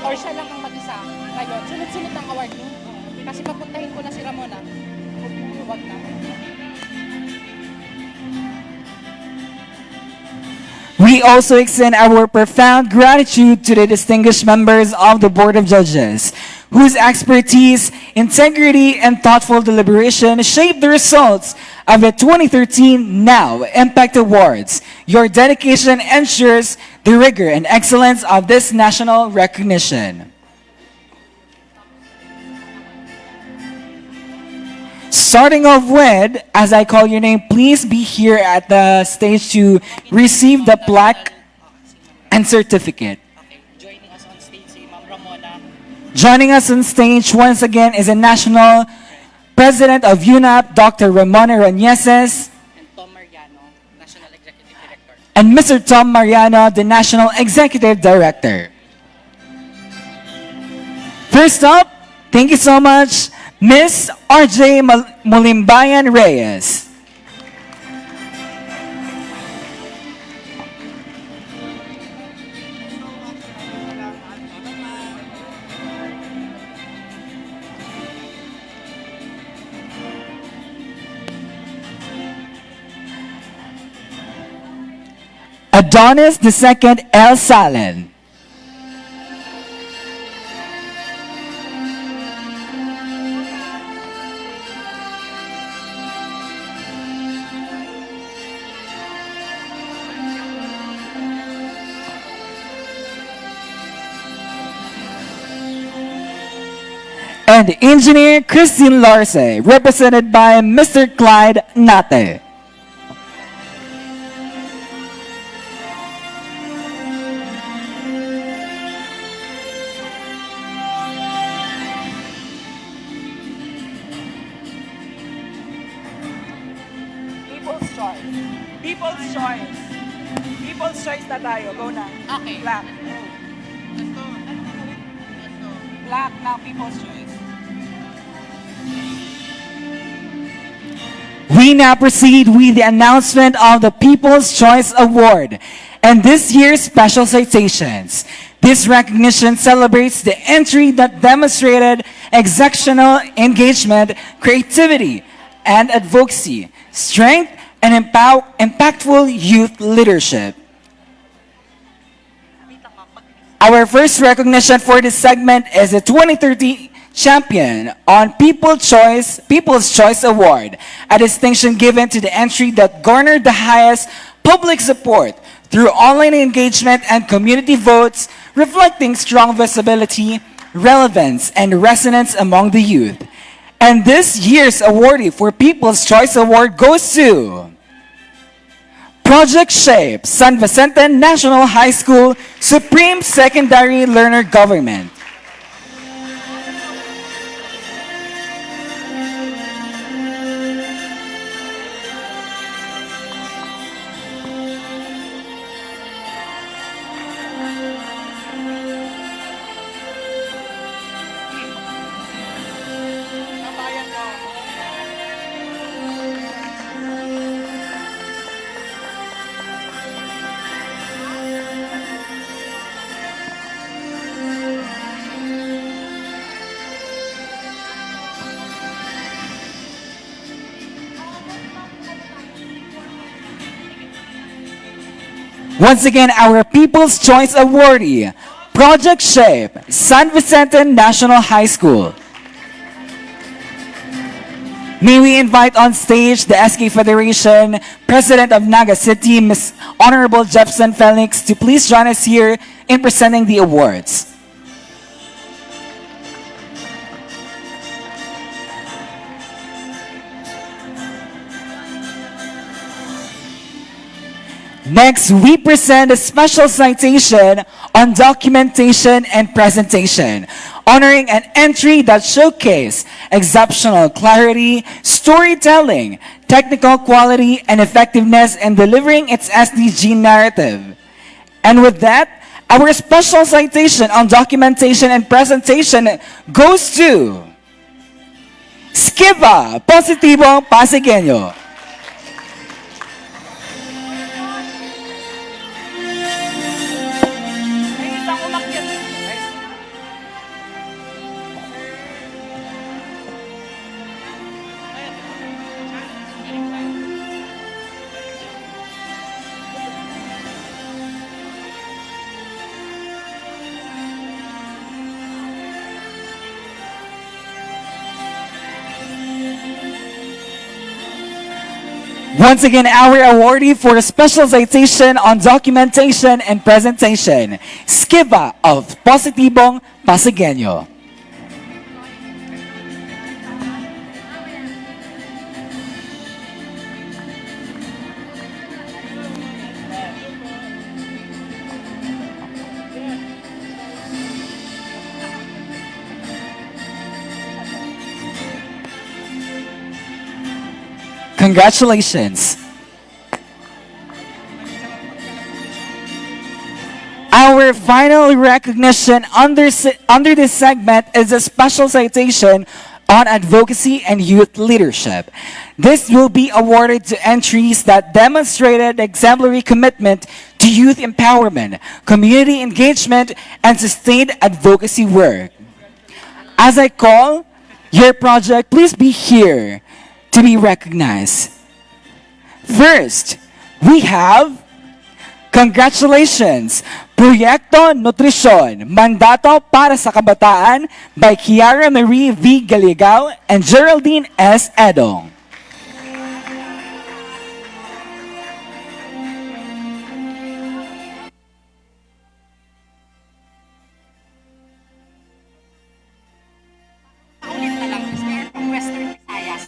Or siya lang ang mag-isa? Ngayon, sunod-sunod ang award niyo. Kasi papuntahin ko na si Ramona. Huwag na. We also extend our profound gratitude to the distinguished members of the Board of Judges, whose expertise, integrity, and thoughtful deliberation shaped the results of the 2013 Now Impact Awards. Your dedication ensures the rigor and excellence of this national recognition. Starting off with, as I call your name, please be here at the stage to receive the plaque and certificate. Okay, joining us on stage si Ma'am Ramona. Joining us on stage once again is a national president of UNAP, Dr. Ramona Ranieses, And Tom Mariano, National Executive Director. and Mr. Tom Mariano, the National Executive Director. First up, thank you so much, Ms. RJ Mulimbayan Reyes. Adonis II El Salen. And Engineer Christine Larce, represented by Mr. Clyde Nate. People's choice. People's choice. People's choice na tayo. Go na. Okay. Black. Let's go. Let's go. Black na people's choice. We now proceed with the announcement of the People's Choice Award and this year's special citations. This recognition celebrates the entry that demonstrated exceptional engagement, creativity, and advocacy, strength, and impactful youth leadership. Our first recognition for this segment is the 2030 champion on People's Choice Award, a distinction given to the entry that garnered the highest public support through online engagement and community votes, reflecting strong visibility, relevance, and resonance among the youth. And this year's awardee for People's Choice Award goes to Project Shape, San Vicente National High School, Supreme Secondary Learner Government. Once again, our People's Choice Awardee, Project Shape, San Vicente National High School. May we invite on stage the SK Federation President of Naga City, Ms. Honorable Jefferson Felix, to please join us here in presenting the awards. Next, we present a special citation on documentation and presentation, honoring an entry that showcased exceptional clarity, storytelling, technical quality, and effectiveness in delivering its SDG narrative. And with that, our special citation on documentation and presentation goes to Skiba Positibong Pasigueño. May isang umakyat. Once again, our awardee for a special citation on documentation and presentation, Skiba of Positibong Pasigueño. Congratulations. Our final recognition under this segment is a special citation on advocacy and youth leadership. This will be awarded to entries that demonstrated exemplary commitment to youth empowerment, community engagement, and sustained advocacy work. As I call your project, please be here to be recognized. First, we have congratulations, Proyekto Nutrisyon, Mandato para sa Kabataan by Kiara Marie V. Galigao and Geraldine S. Edong. Ulit na lang, Mr. From Western Visayas.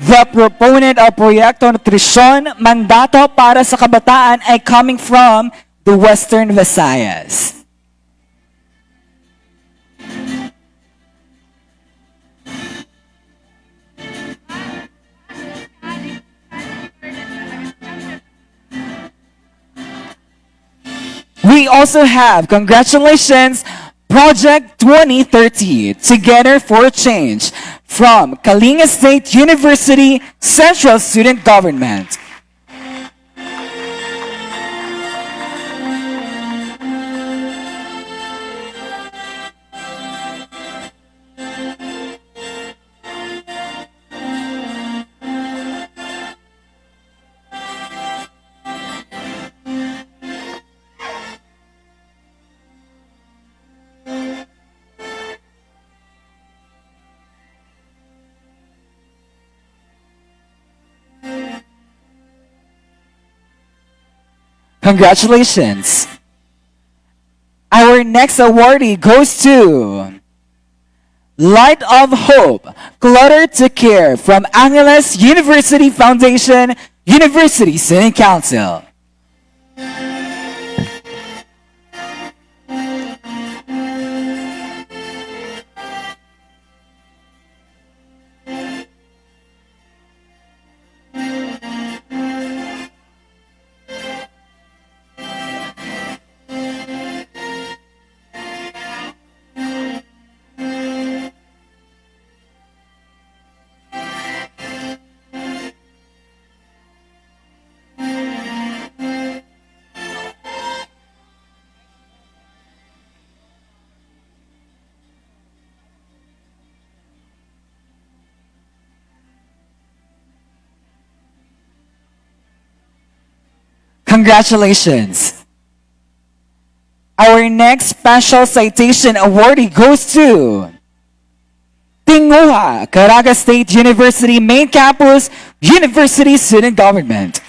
The proponent of Proyekto Nutrisyon, Mandato para sa Kabataan ay coming from the Western Visayas. We also have, congratulations, Project 2030, Together for Change, from Kalinga State University Central Student Government. Congratulations. Our next awardee goes to Light of Hope, Clutter to Care from Angeles University Foundation, University Student Council. Congratulations. Our next special citation awardee goes to Tinguha, Caraga State University Main Campus, University Student Government.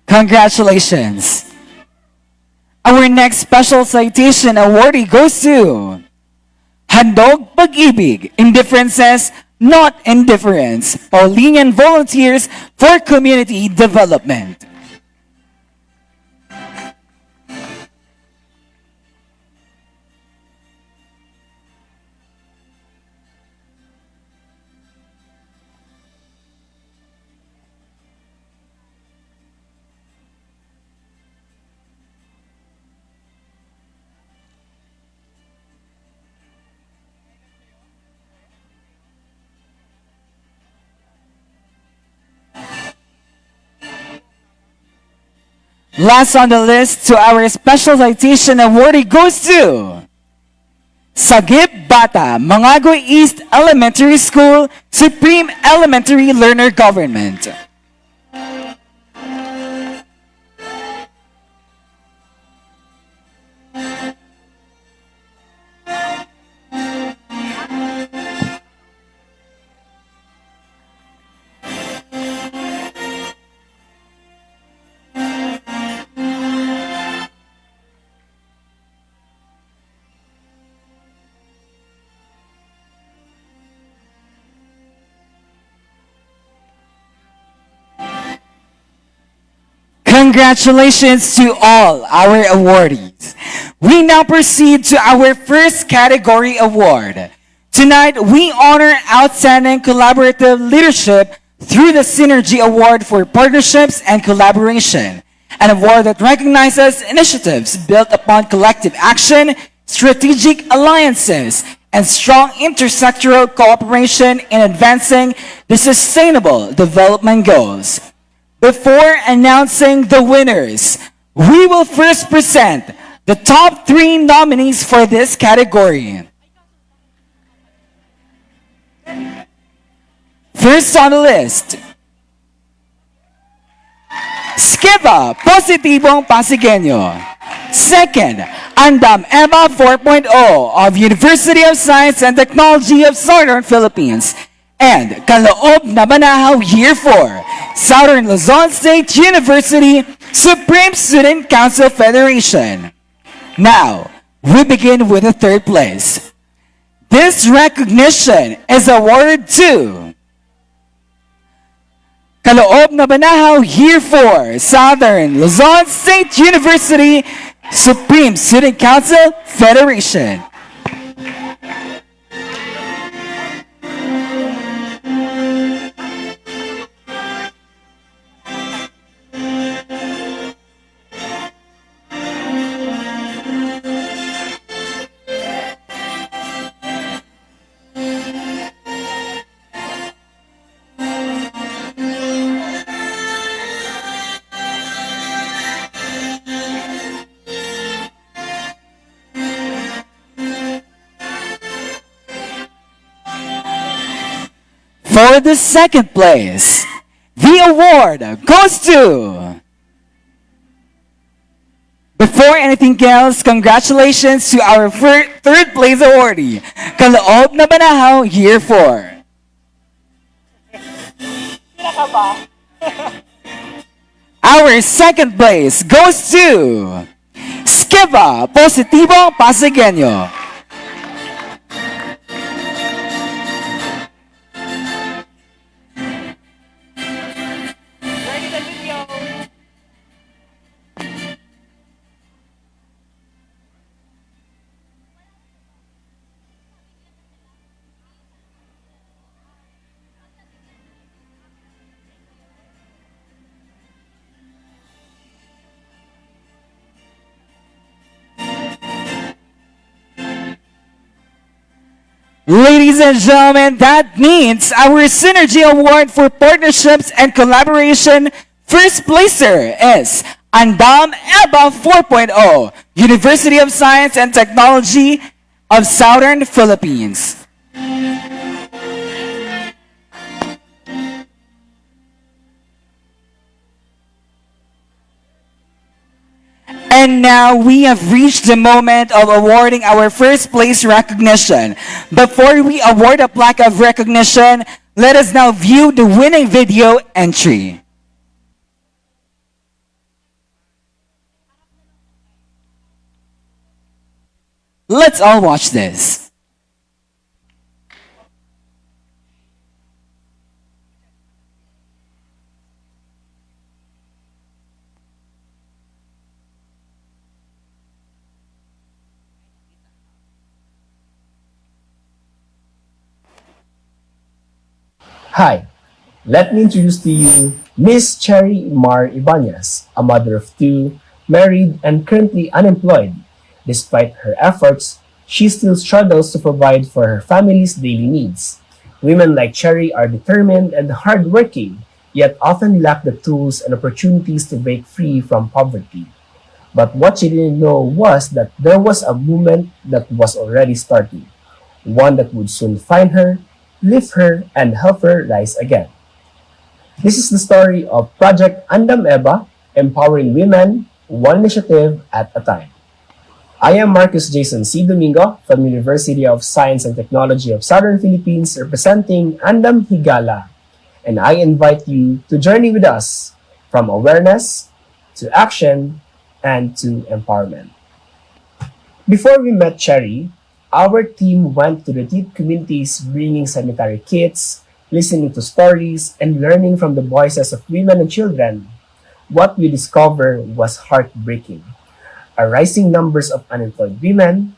Congratulations. Our next special citation awardee goes to Handog Pag-ibig, Indifferences, Not Indifference, Paulinian Volunteers for Community Development. Last on the list to our special citation awardee goes to Sagip Bata, Mangagoy East Elementary School, Supreme Elementary Learner Government. Congratulations to all our awardees. We now proceed to our first category award. Tonight, we honor outstanding collaborative leadership through the Synergy Award for Partnerships and Collaboration, an award that recognizes initiatives built upon collective action, strategic alliances, and strong intersectoral cooperation in advancing the Sustainable Development Goals. Before announcing the winners, we will first present the top 3 nominees for this category. First on the list, Skiva Positibong Pasigueño. Second, Andam Eva 4.0 of University of Science and Technology of Southern Philippines. And Kaloob na Banahaw Year 4, Southern Luzon State University Supreme Student Council Federation. Now, we begin with the third place. This recognition is awarded to Kaloob na Banahaw Year 4, Southern Luzon State University Supreme Student Council Federation. For the second place, the award goes to... Before anything else, congratulations to our third place awardee, Kaloob na Banahaw, Year 4. Pinaka ba? Our second place goes to Skiba Positivo Pasegueño. Ready the video. Ladies and gentlemen, that means our Synergy Award for Partnerships and Collaboration first placer is Andam EBA 4.0, University of Science and Technology of Southern Philippines. And now we have reached the moment of awarding our first place recognition. Before we award a plaque of recognition, let us now view the winning video entry. Let's all watch this. Hi, let me introduce to you Miss Cherry Mar Ibanez, a mother of two, married and currently unemployed. Despite her efforts, she still struggles to provide for her family's daily needs. Women like Cherry are determined and hardworking, yet often lack the tools and opportunities to break free from poverty. But what she didn't know was that there was a movement that was already starting, one that would soon find her, lift her, and help her rise again. This is the story of Project Andam EBA, empowering women, one initiative at a time. I am Marcus Jason C. Domingo from University of Science and Technology of Southern Philippines, representing Andam Higala, and I invite you to journey with us from awareness to action and to empowerment. Before we met Cherry, our team went to the deep communities bringing sanitary kits, listening to stories, and learning from the voices of women and children. What we discovered was heartbreaking. A rising numbers of unemployed women,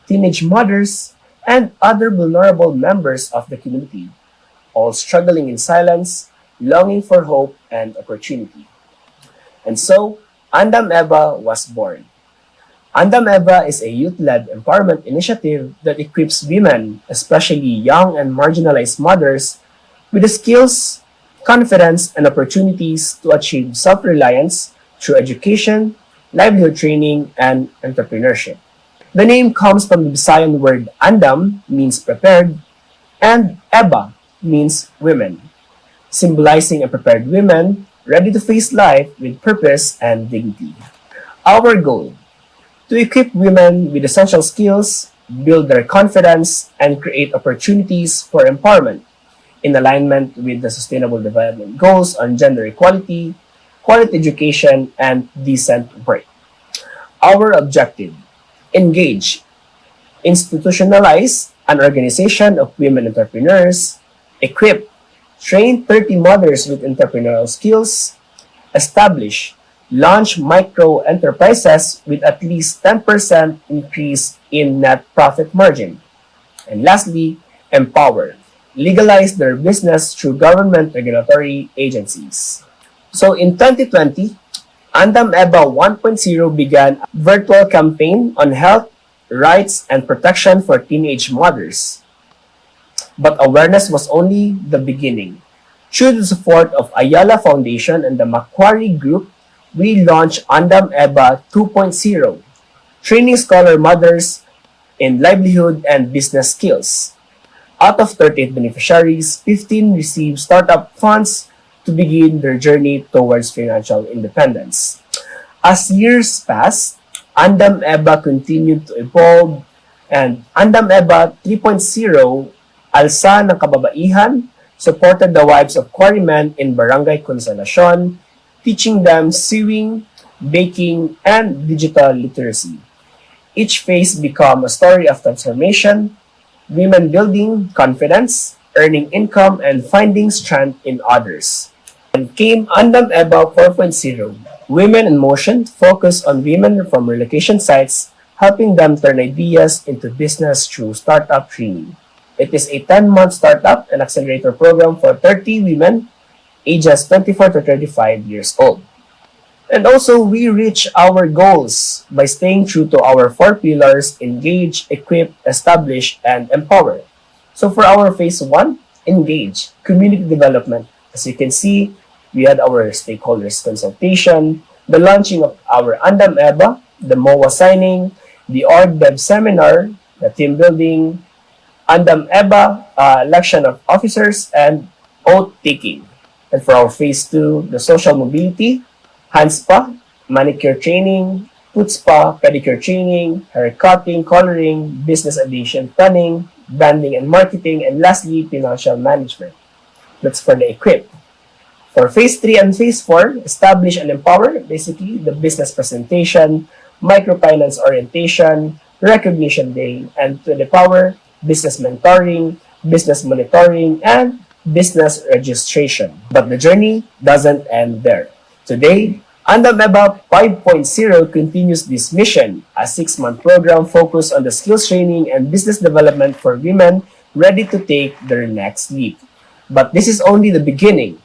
teenage mothers, and other vulnerable members of the community, all struggling in silence, longing for hope and opportunity. And so, Andam EBA was born. Andam EBA is a youth-led empowerment initiative that equips women, especially young and marginalized mothers, with the skills, confidence, and opportunities to achieve self-reliance through education, livelihood training, and entrepreneurship. The name comes from the Visayan word Andam, means prepared, and EBA means women, symbolizing a prepared woman ready to face life with purpose and dignity. Our goal: to equip women with essential skills, build their confidence, and create opportunities for empowerment in alignment with the Sustainable Development Goals on gender equality, quality education, and decent work. Our objective: engage, institutionalize an organization of women entrepreneurs, equip, train 30 mothers with entrepreneurial skills, establish, launch micro enterprises with at least 10% increase in net profit margin. And lastly, empower, legalize their business through government regulatory agencies. So in 2020, Andam EBA 1.0 began a virtual campaign on health, rights, and protection for teenage mothers. But awareness was only the beginning. Through the support of Ayala Foundation and the Macquarie Group, we launched Andam EBA 2.0, training scholar mothers in livelihood and business skills. Out of 38 beneficiaries, 15 received startup funds to begin their journey towards financial independence. As years passed, Andam EBA continued to evolve, and Andam EBA 3.0, Alsa ng Kababaihan, supported the wives of quarrymen in Barangay Consolacion, teaching them sewing, baking, and digital literacy. Each phase became a story of transformation, women building confidence, earning income, and finding strength in others. And came Andam EBA 4.0, Women in Motion, focused on women from relocation sites, helping them turn ideas into business through startup training. It is a 10-month startup and accelerator program for 30 women ages 24 to 35 years old. And also, we reach our goals by staying true to our 4 pillars: engage, equip, establish, and empower. So for our phase 1, engage, community development. As you can see, we had our stakeholders consultation, the launching of our Andam EBA, the MOA signing, the org dev seminar, the team building, Andam EBA, election of officers, and oath taking. And for our phase 2, the social mobility, hand spa, manicure training, foot spa, pedicure training, hair cutting, coloring, business addition planning, branding and marketing, and lastly, financial management. That's for the equip. For phase 3 and phase 4, establish and empower, basically the business presentation, microfinance orientation, recognition day, and to the power, business mentoring, business monitoring, and business registration. But the journey doesn't end there. Today, Andam EBA 5.0 continues this mission, a 6-month program focused on the skills training and business development for women ready to take their next leap. But this is only the beginning.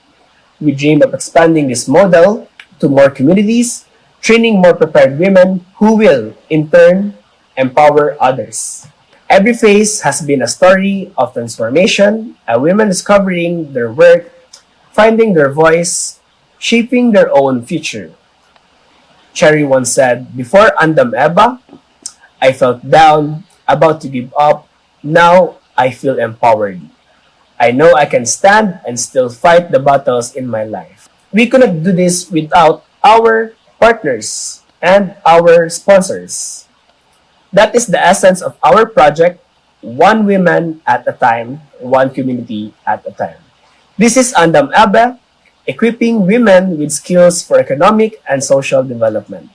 We dream of expanding this model to more communities, training more prepared women who will, in turn, empower others. Every phase has been a story of transformation, a women discovering their work, finding their voice, shaping their own future. Cherry once said, "Before Andam EBA, I felt down, about to give up. Now I feel empowered. I know I can stand and still fight the battles in my life." We couldn't do this without our partners and our sponsors. That is the essence of our project, one woman at a time, one community at a time. This is Andam EBA, equipping women with skills for economic and social development.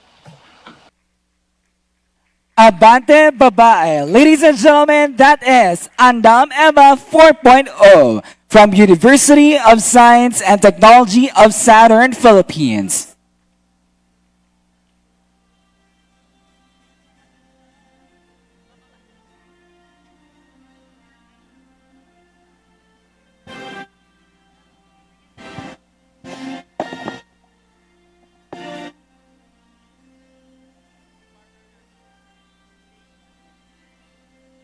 Abante Babae. Ladies and gentlemen, that is Andam EBA 4.0 from University of Science and Technology of Southern Philippines.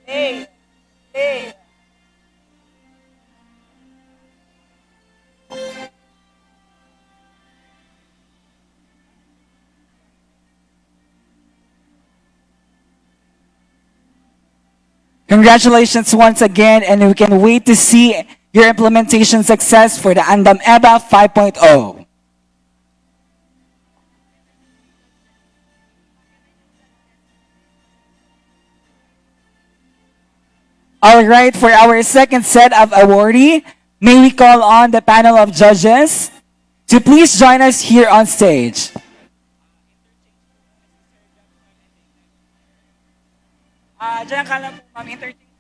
Hey, hey. Congratulations once again, and we can wait to see your implementation success for the Andam EBA 5.0. All right, for our second set of awardee, may we call on the panel of judges to please join us here on stage. Diyan ka lang po, ma'am. Entertain.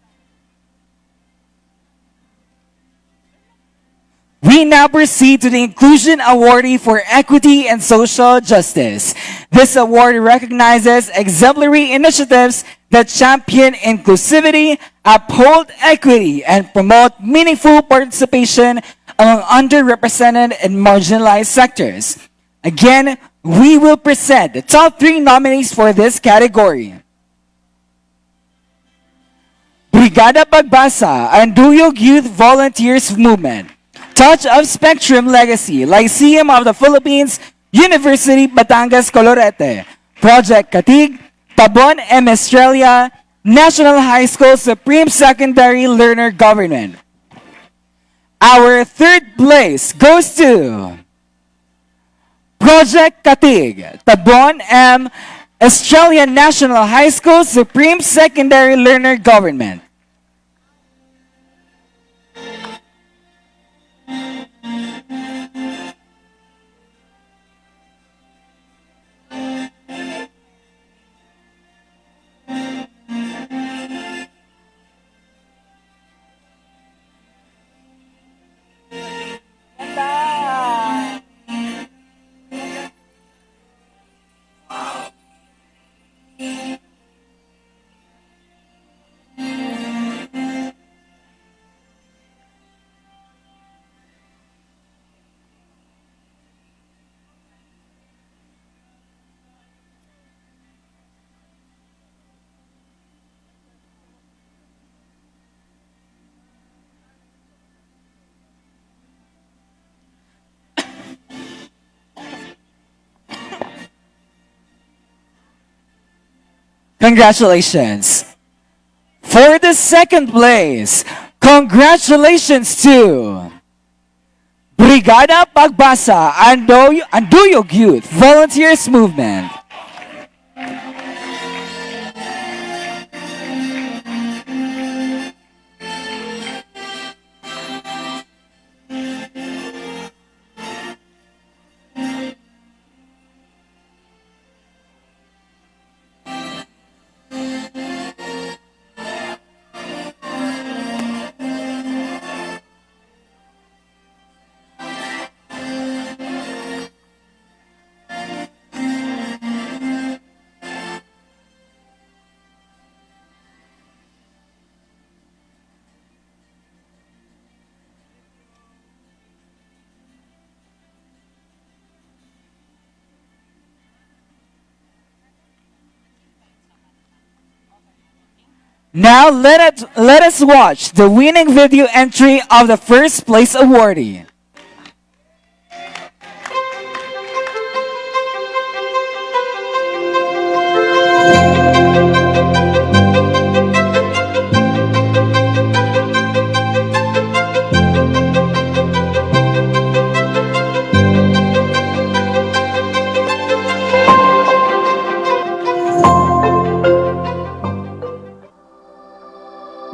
We now proceed to the Inclusion Awardee for Equity and Social Justice. This award recognizes exemplary initiatives that champion inclusivity, uphold equity, and promote meaningful participation among underrepresented and marginalized sectors. Again, we will present the top 3 nominees for this category. Brigada Pagbasa and Duyog Youth Volunteers Movement. Touch of Spectrum Legacy, Lyceum of the Philippines, University Batangas Colorete, Project Katig, Tabon M. Estrella, National High School Supreme Secondary Learner Government. Our third place goes to Project Katig, Tabon M. Australian National High School Supreme Secondary Learner Government. Ganda! Congratulations. For the second place, congratulations to Brigada Pagbasa Anduyog Youth Volunteers Movement. Now let us watch the winning video entry of the first place awardee.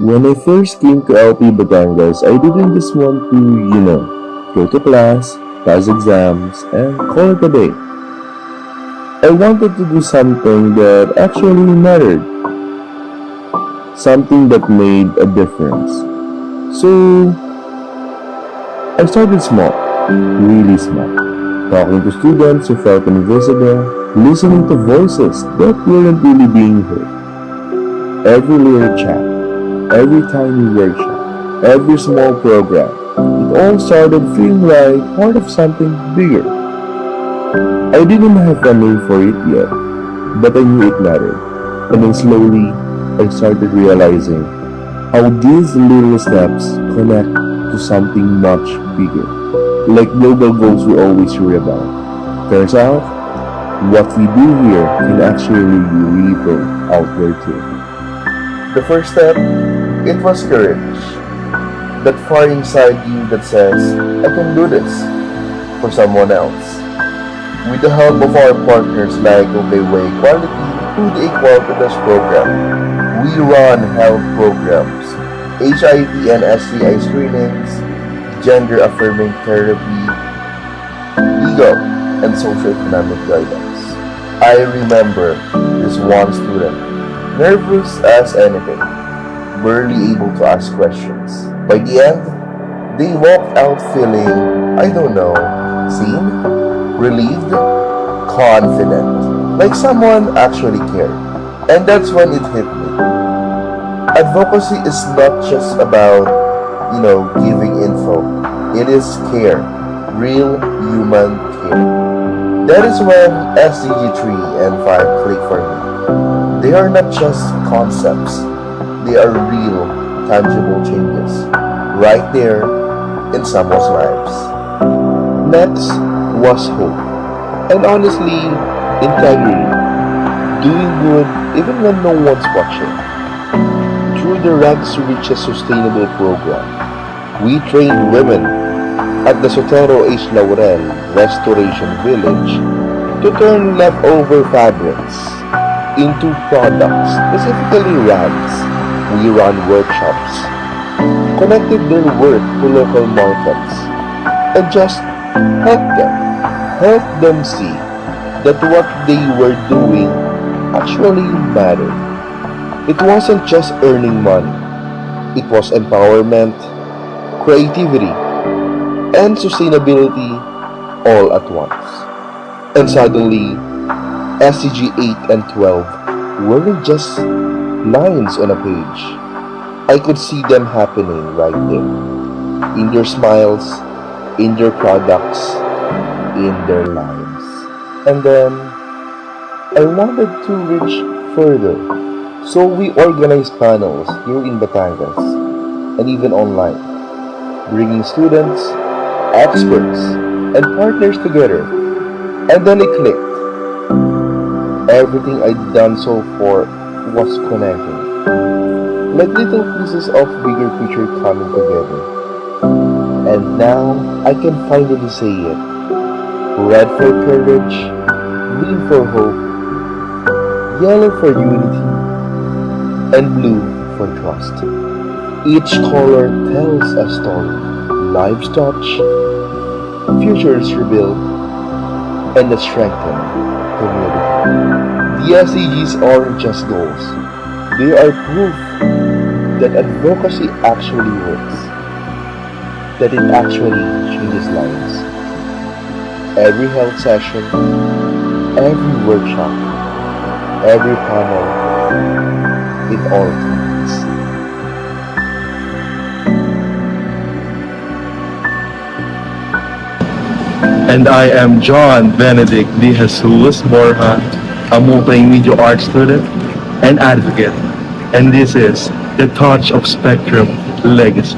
When I first came to LP Batangas, I didn't just want to, go to class, pass exams, and call it a day. I wanted to do something that actually mattered. Something that made a difference. So, I started small, really small. Talking to students who felt invisible, listening to voices that weren't really being heard. Every little chat, every tiny workshop, every small program, it all started feeling like part of something bigger. I didn't have a name for it yet, but I knew it mattered. And then slowly, I started realizing how these little steps connect to something much bigger, like global goals we always hear about. Turns out, what we do here can actually ripple outward too. The first step, it was courage. That fire inside you that says, I can do this for someone else. With the help of our partners like Way Quality through the Equalitas program, we run health programs, HIV and STI screenings, gender-affirming therapy, legal and socioeconomic guidance. I remember this one student, nervous as anything, barely able to ask questions. By the end, they walked out feeling, seen, relieved, confident, like someone actually cared. And that's when it hit me. Advocacy is not just about, giving info. It is care, real human care. That is when SDG 3 and 5 click for me. They are not just concepts. They are real, tangible changes. Right there in someone's lives. Next was hope. And honestly, integrity. Doing good even when no one's watching. through the Rags to Riches Sustainable Program. We trained women at the Sotero H. Laurel Restoration Village to turn leftover fabrics into products, specifically rags. We ran workshops, connected their work to local markets, and just helped them see that what they were doing actually mattered. It wasn't just earning money, it was empowerment, creativity, and sustainability all at once. And suddenly, SDG 8 and 12 weren't just lines on a page. I could see them happening right there. In their smiles, in their products, in their lives. And then, I wanted to reach further. So we organized panels here in Batangas and even online, bringing students, experts, and partners together. And then it clicked. Everything I'd done so far was connecting, like little pieces of bigger picture coming together. And now I can finally say it. Red for courage, green for hope, yellow for unity, and blue for trust. Each color tells a story. Lives touch, futures rebuild, and a strengthened community. The SDGs aren't just goals. They are proof that advocacy actually works, that it actually changes lives. Every health session, every workshop, every panel, it all counts. And I am John Benedict De Jesus Borja, a multimedia art student and advocate. And this is the Touch of Spectrum Legacy.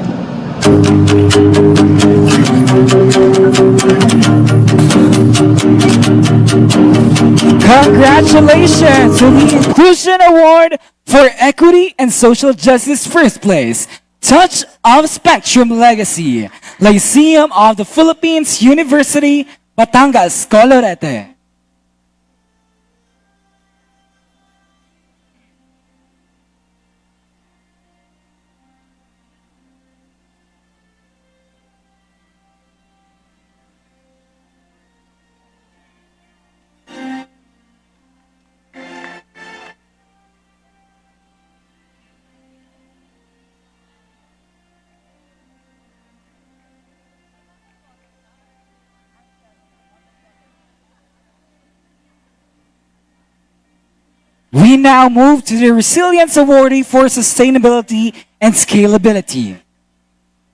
Congratulations to the Inclusion Award for Equity and Social Justice First Place, Touch of Spectrum Legacy, Lyceum of the Philippines University, Batangas, Colorete. We now move to the Resilience Awardee for Sustainability and Scalability.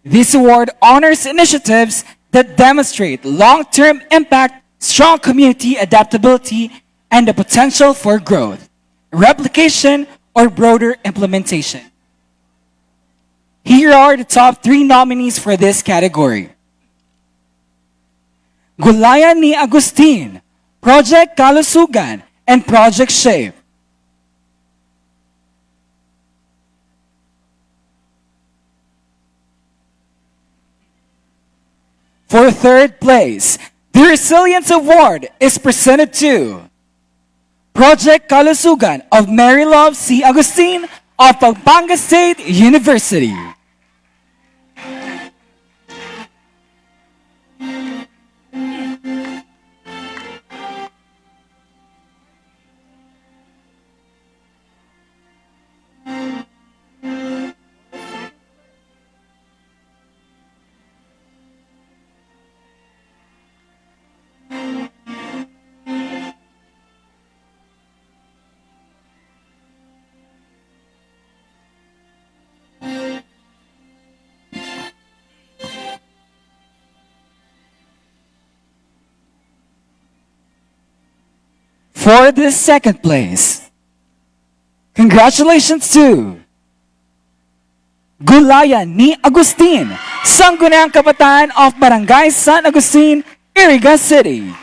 This award honors initiatives that demonstrate long-term impact, strong community adaptability, and the potential for growth, replication, or broader implementation. Here are the top 3 nominees for this category. Gulayan ni Agustin, Project Kalusugan, and Project Shape. For third place, the Resilience Award is presented to Project Kalusugan of Mary Love C. Agustin of Pampanga State University. For the second place, congratulations to Gulayan ni Agustin, Sangguniang Kabataan of Barangay San Agustin, Iriga City.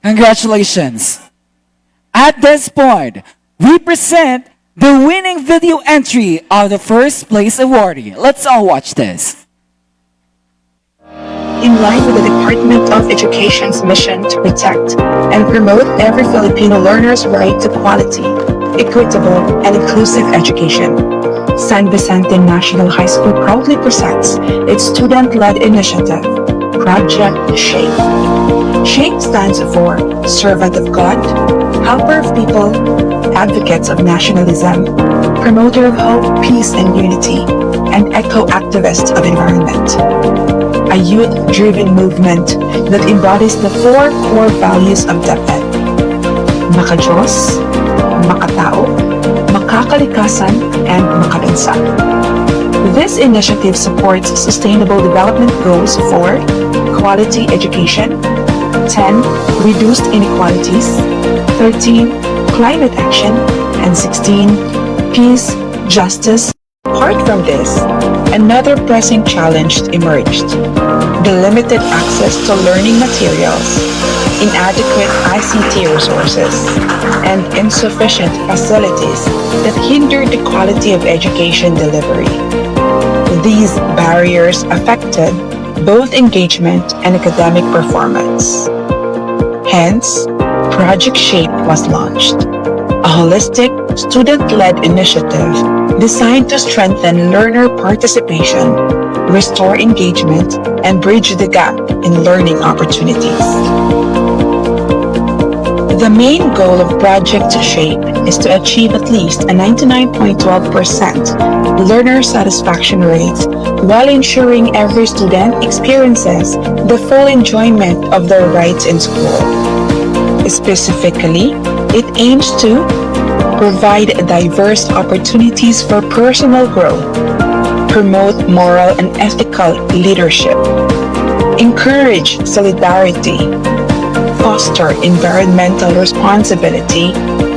Congratulations. At this point, we present the winning video entry of the first place awardee. Let's all watch this. In line with the Department of Education's mission to protect and promote every Filipino learner's right to quality, equitable, and inclusive education, San Vicente National High School proudly presents its student-led initiative, Project SHAPE. SHAPE stands for Servant of God, Helper of People, Advocates of Nationalism, Promoter of Hope, Peace, and Unity, and Eco-Activist of Environment. A youth-driven movement that embodies the four core values of DepEd: Makadiyos, Makatao, Makakalikasan, and Makabansa. This initiative supports sustainable development goals for quality education, 10. Reduced inequalities, 13. Climate action, and 16. Peace, justice. Apart from this, another pressing challenge emerged: the limited access to learning materials, inadequate ICT resources, and insufficient facilities that hindered the quality of education delivery. These barriers affected both engagement and academic performance. Hence, Project SHAPE was launched, a holistic, student-led initiative designed to strengthen learner participation, restore engagement, and bridge the gap in learning opportunities. The main goal of Project SHAPE is to achieve at least a 99.12% learner satisfaction rate while ensuring every student experiences the full enjoyment of their rights in school. Specifically, it aims to provide diverse opportunities for personal growth, promote moral and ethical leadership, encourage solidarity, foster environmental responsibility,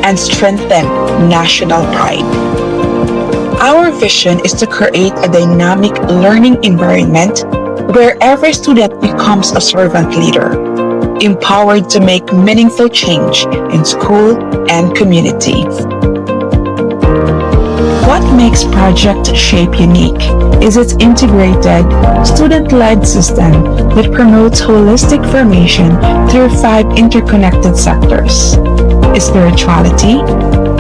and strengthen national pride. Our vision is to create a dynamic learning environment where every student becomes a servant leader, empowered to make meaningful change in school and community. What makes Project SHAPE unique is its integrated, student-led system that promotes holistic formation through 5 interconnected sectors: spirituality,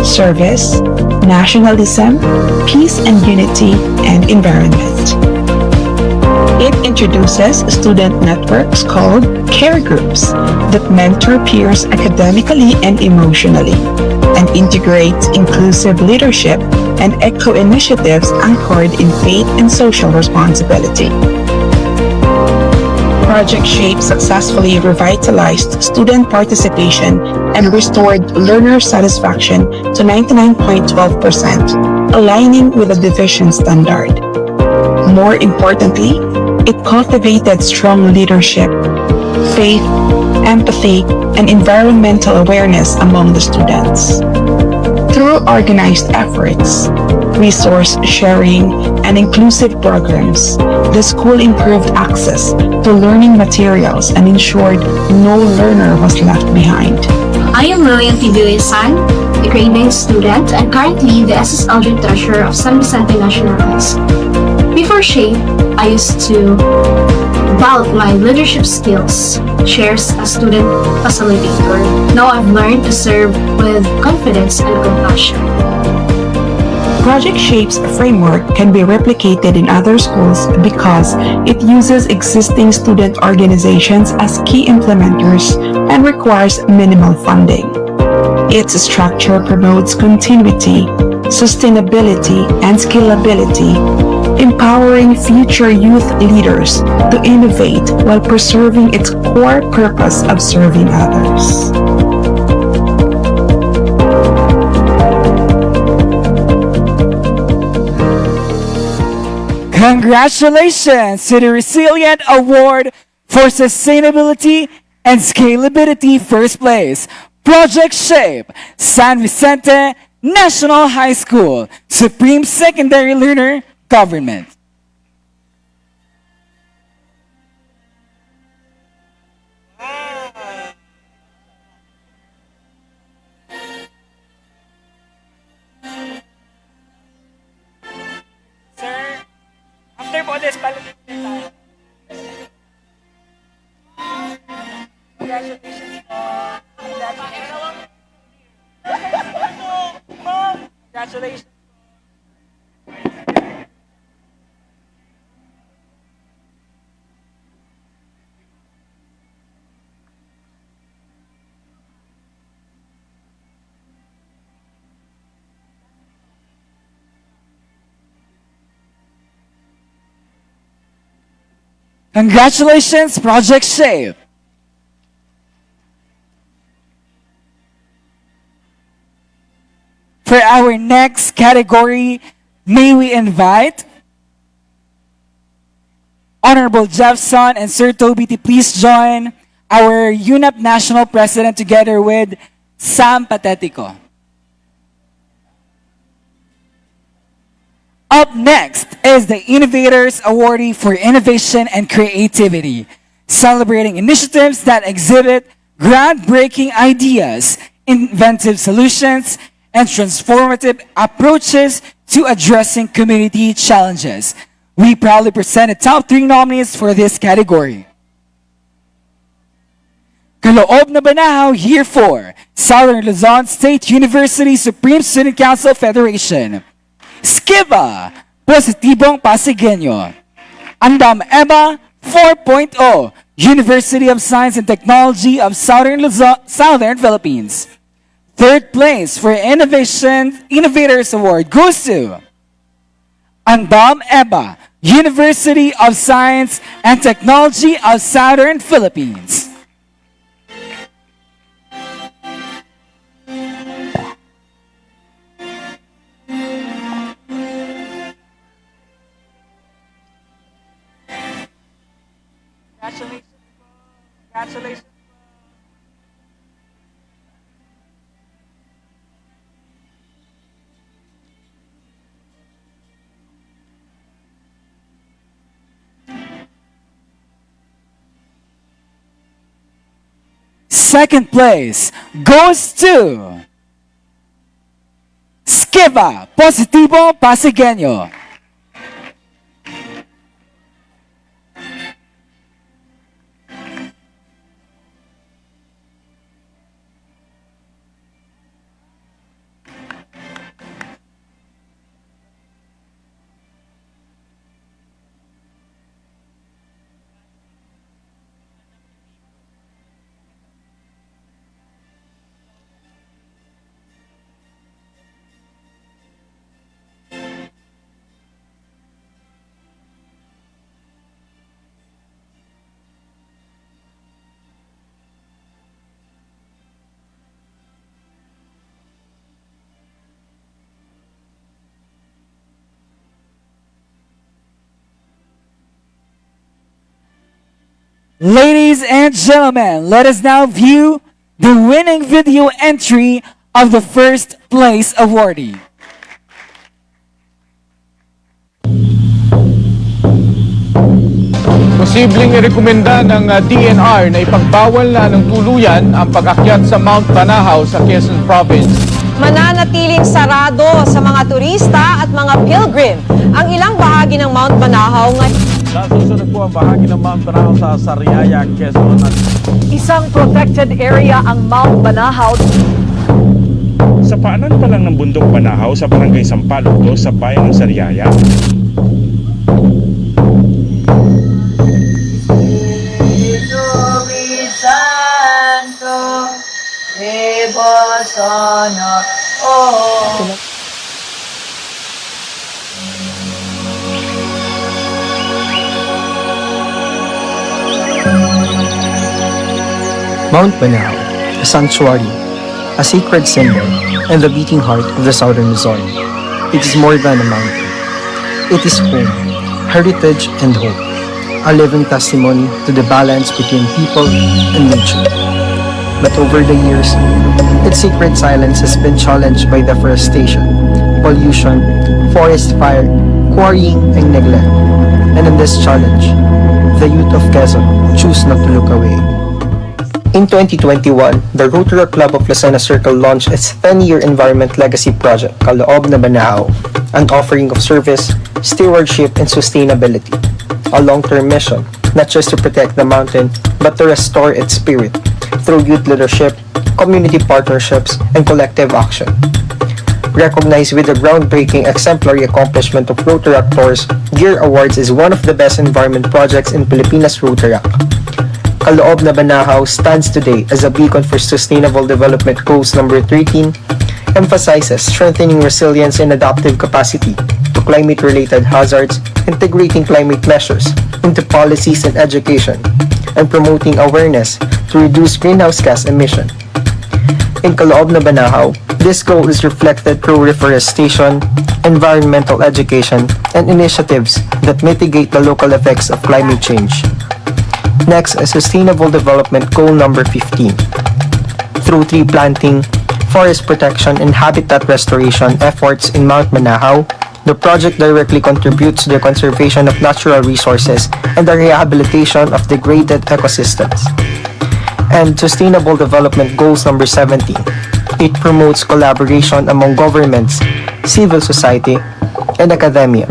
service, nationalism, peace and unity, and environment. It introduces student networks called care groups that mentor peers academically and emotionally, and integrates inclusive leadership and eco-initiatives anchored in faith and social responsibility. Project SHAPE successfully revitalized student participation and restored learner satisfaction to 99.12%, aligning with the division standard. More importantly, it cultivated strong leadership, faith, empathy, and environmental awareness among the students. Through organized efforts, resource sharing, and inclusive programs, the school improved access to learning materials and ensured no learner was left behind. I am Lilian Tibuy San, a grade 9 student and currently the SSLG treasurer of San Vicente National High School. Before SHAPE, I used to develop my leadership skills, shares as student facilitator. Now I've learned to serve with confidence and compassion. Project SHAPE's framework can be replicated in other schools because it uses existing student organizations as key implementers and requires minimal funding. Its structure promotes continuity, sustainability, and scalability, empowering future youth leaders to innovate while preserving its core purpose of serving others. Congratulations to the Resilient Award for Sustainability and Scalability First Place, Project SHAPE, San Vicente National High School, Supreme Secondary Learner Government. ulit, balik ulit tayo. Congratulations po. Congratulations. Congratulations, Project Shape. For our next category, may we invite Honorable Jeffson and Sir Toby to please join our UNEP National President together with Sam Patetico. Up next is the Innovators Awardee for Innovation and Creativity, celebrating initiatives that exhibit groundbreaking ideas, inventive solutions, and transformative approaches to addressing community challenges. We proudly present the top 3 nominees for this category. Kaloob na Banahaw, Year 4, Southern Luzon State University Supreme Student Council Federation. Skiba, Positibong Pasigueño. Andam Eba 4.0, University of Science and Technology of Southern Philippines. Third place for Innovators Award goes to Andam Eba, University of Science and Technology of Southern Philippines. Congratulations. Congratulations. Second place goes to Skiba, Positibo Pasigueño. Ladies and gentlemen, let us now view the winning video entry of the first place awardee. Posibleng irekomenda ng DNR na ipagbawal na ng tuluyan ang pag-akyat sa Mount Banahaw sa Quezon Province. Mananatiling sarado sa mga turista at mga pilgrim ang ilang bahagi ng Mount Banahaw ngayon. Nasusunod po ang bahagi ng Mount Banahaw sa Sariaya, Quezon. Isang protected area ang Mount Banahaw. Sa paanan pa lang ng bundok Banahaw sa barangay Sampaloc sa bayan ng Sariaya. Mount Banahaw, a sanctuary, a sacred symbol, and the beating heart of the Southern Luzon. It is more than a mountain. It is home, heritage, and hope, a living testimony to the balance between people and nature. But over the years, its sacred silence has been challenged by deforestation, pollution, forest fire, quarrying, and neglect. And in this challenge, the youth of Quezon choose not to look away. In 2021, the Rotary Club of Lucena Circle launched its 10-year Environment Legacy Project, Kaloob na Banahaw, an offering of service, stewardship, and sustainability. A long-term mission, not just to protect the mountain, but to restore its spirit through youth leadership, community partnerships, and collective action. Recognized with the groundbreaking exemplary accomplishment of Rotaractors, Gear Awards is one of the best environment projects in Pilipinas Rotaract. Kaloob na Banahaw stands today as a beacon for Sustainable Development Goals number 13, emphasizes strengthening resilience and adaptive capacity to climate-related hazards, integrating climate measures into policies and education, and promoting awareness to reduce greenhouse gas emission. In Kaloob na Banahaw, this goal is reflected through reforestation, environmental education, and initiatives that mitigate the local effects of climate change. Next is Sustainable Development Goal number 15. Through tree planting, forest protection, and habitat restoration efforts in Mount Banahaw, the project directly contributes to the conservation of natural resources and the rehabilitation of degraded ecosystems. And Sustainable Development Goals number 17. It promotes collaboration among governments, civil society, and academia,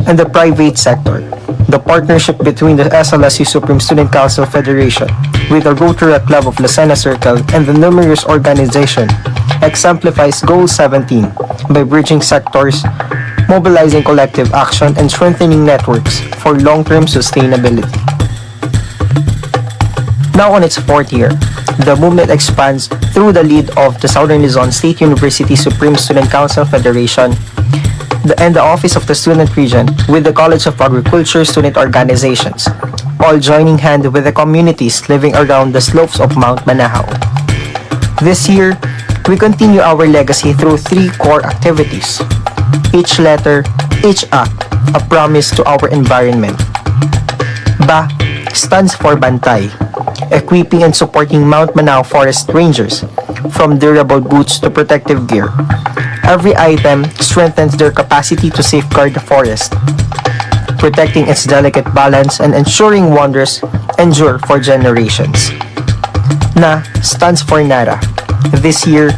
and the private sector. The partnership between the SLSU Supreme Student Council Federation with the Rotary Club of Lucena Circle and the numerous organizations exemplifies Goal 17 by bridging sectors, mobilizing collective action, and strengthening networks for long-term sustainability. Now on its fourth year, the movement expands through the lead of the Southern Luzon State University Supreme Student Council Federation and the Office of the Student Region with the College of Agriculture student organizations, all joining hand with the communities living around the slopes of Mount Banahaw. This year, we continue our legacy through 3 core activities. Each letter, each act, a promise to our environment. BA stands for Bantay, equipping and supporting Mount Banahaw Forest Rangers, from durable boots to protective gear. Every item strengthens their capacity to safeguard the forest, protecting its delicate balance and ensuring wonders endure for generations. NA stands for Nara. This year,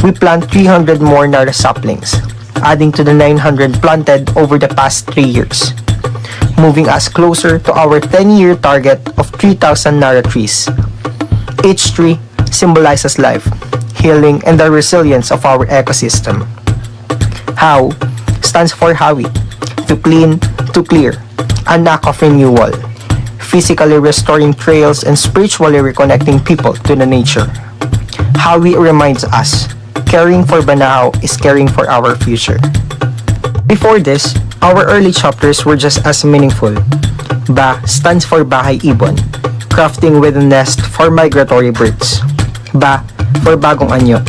we plant 300 more Nara saplings, adding to the 900 planted over the past 3 years, moving us closer to our 10-year target of 3,000 Nara trees. Each tree symbolizes life, healing, and the resilience of our ecosystem. HOW stands for Howie, to clean, to clear, an act of renewal, physically restoring trails and spiritually reconnecting people to the nature. Howie reminds us, caring for Banahaw is caring for our future. Before this, our early chapters were just as meaningful. BA stands for Bahay Ibon, crafting with a nest for migratory birds. BA for Bagong Anyo,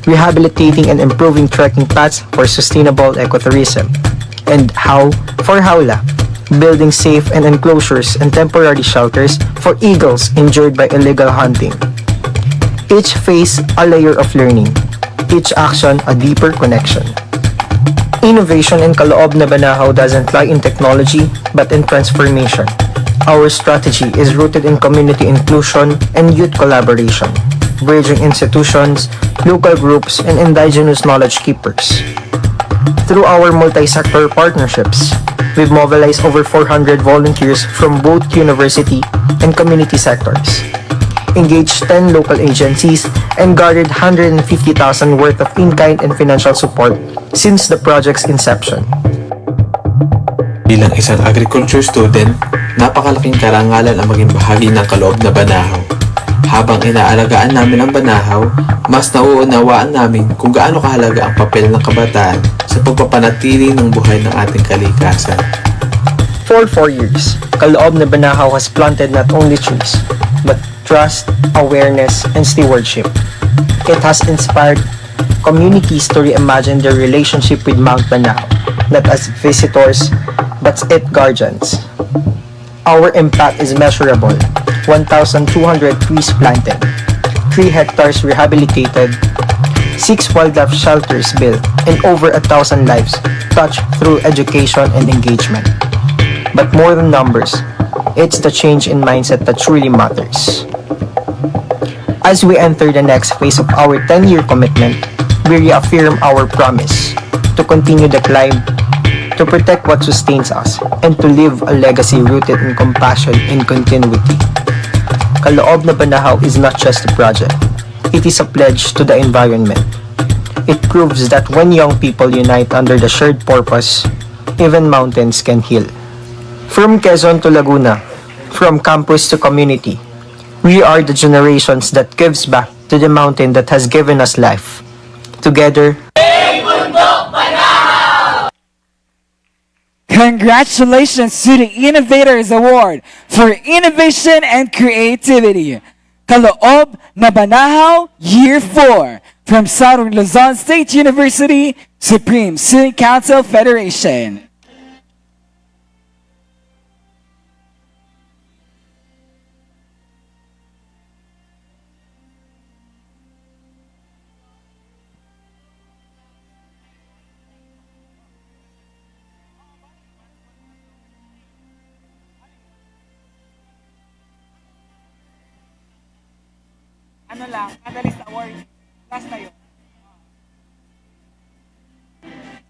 rehabilitating and improving trekking paths for sustainable ecotourism. And HOW for Hawla, building safe and enclosures and temporary shelters for eagles injured by illegal hunting. Each phase a layer of learning, each action a deeper connection. Innovation in Kaloob na Banahaw doesn't lie in technology, but in transformation. Our strategy is rooted in community inclusion and youth collaboration, bridging institutions, local groups, and indigenous knowledge keepers. Through our multi-sector partnerships, we've mobilized over 400 volunteers from both university and community sectors, engaged 10 local agencies, and garnered 150,000 worth of in-kind and financial support since the project's inception. Bilang isang agriculture student, napakalaking karangalan ang maging bahagi ng Kaloob na Banahaw. Habang inaalagaan namin ang Banahaw, mas nauunawaan namin kung gaano kahalaga ang papel ng kabataan sa pagpapanatili ng buhay ng ating kalikasan. For 4 years, Kaloob na Banahaw has planted not only trees, but trust, awareness, and stewardship. It has inspired communities to reimagine their relationship with Mount Banahaw, not as visitors, but its guardians. Our impact is measurable. 1,200 trees planted, 3 hectares rehabilitated, 6 wildlife shelters built, and over 1,000 lives touched through education and engagement. But more than numbers, it's the change in mindset that truly matters. As we enter the next phase of our 10-year commitment, we reaffirm our promise to continue the climb, to protect what sustains us, and to leave a legacy rooted in compassion and continuity. Kaloob na Banahaw is not just a project. It is a pledge to the environment. It proves that when young people unite under the shared purpose, even mountains can heal. From Quezon to Laguna, from campus to community, we are the generations that gives back to the mountain that has given us life. Together, Congratulations to the Innovators Award for Innovation and Creativity. Kaloob na Banahaw, Year 4, from Southern Luzon State University, Supreme Student Council Federation. Ano lang, Analyst Award. Last na yun.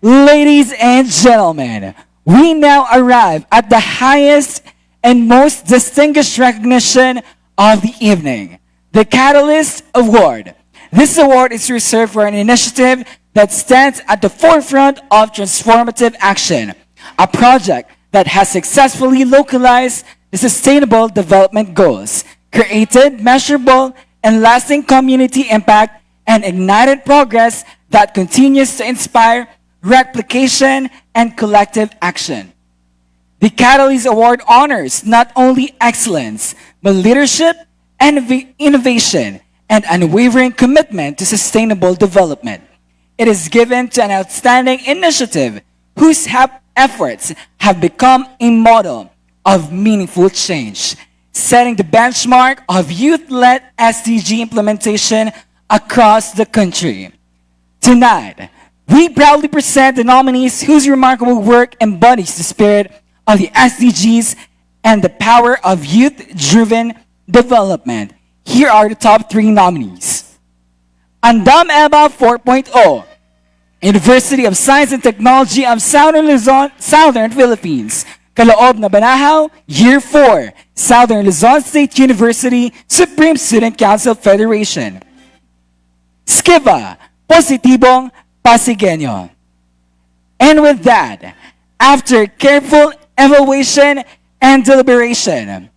Ladies and gentlemen, we now arrive at the highest and most distinguished recognition of the evening, the Catalyst Award. This award is reserved for an initiative that stands at the forefront of transformative action, a project that has successfully localized the Sustainable Development Goals, created measurable and lasting community impact, and ignited progress that continues to inspire replication and collective action. The Catalyst Award honors not only excellence, but leadership and innovation and unwavering commitment to sustainable development. It is given to an outstanding initiative whose efforts have become a model of meaningful change, setting the benchmark of youth-led SDG implementation across the country. Tonight, we proudly present the nominees whose remarkable work embodies the spirit of the SDGs and the power of youth-driven development. Here are the top 3 nominees. Andam EBA 4.0, University of Science and Technology of Southern Luzon, Southern Philippines. Kaloob na Banahaw, Year 4, Southern Luzon State University, Supreme Student Council Federation. Skiva, Positibong Pasigueño. And with that, after careful evaluation and deliberation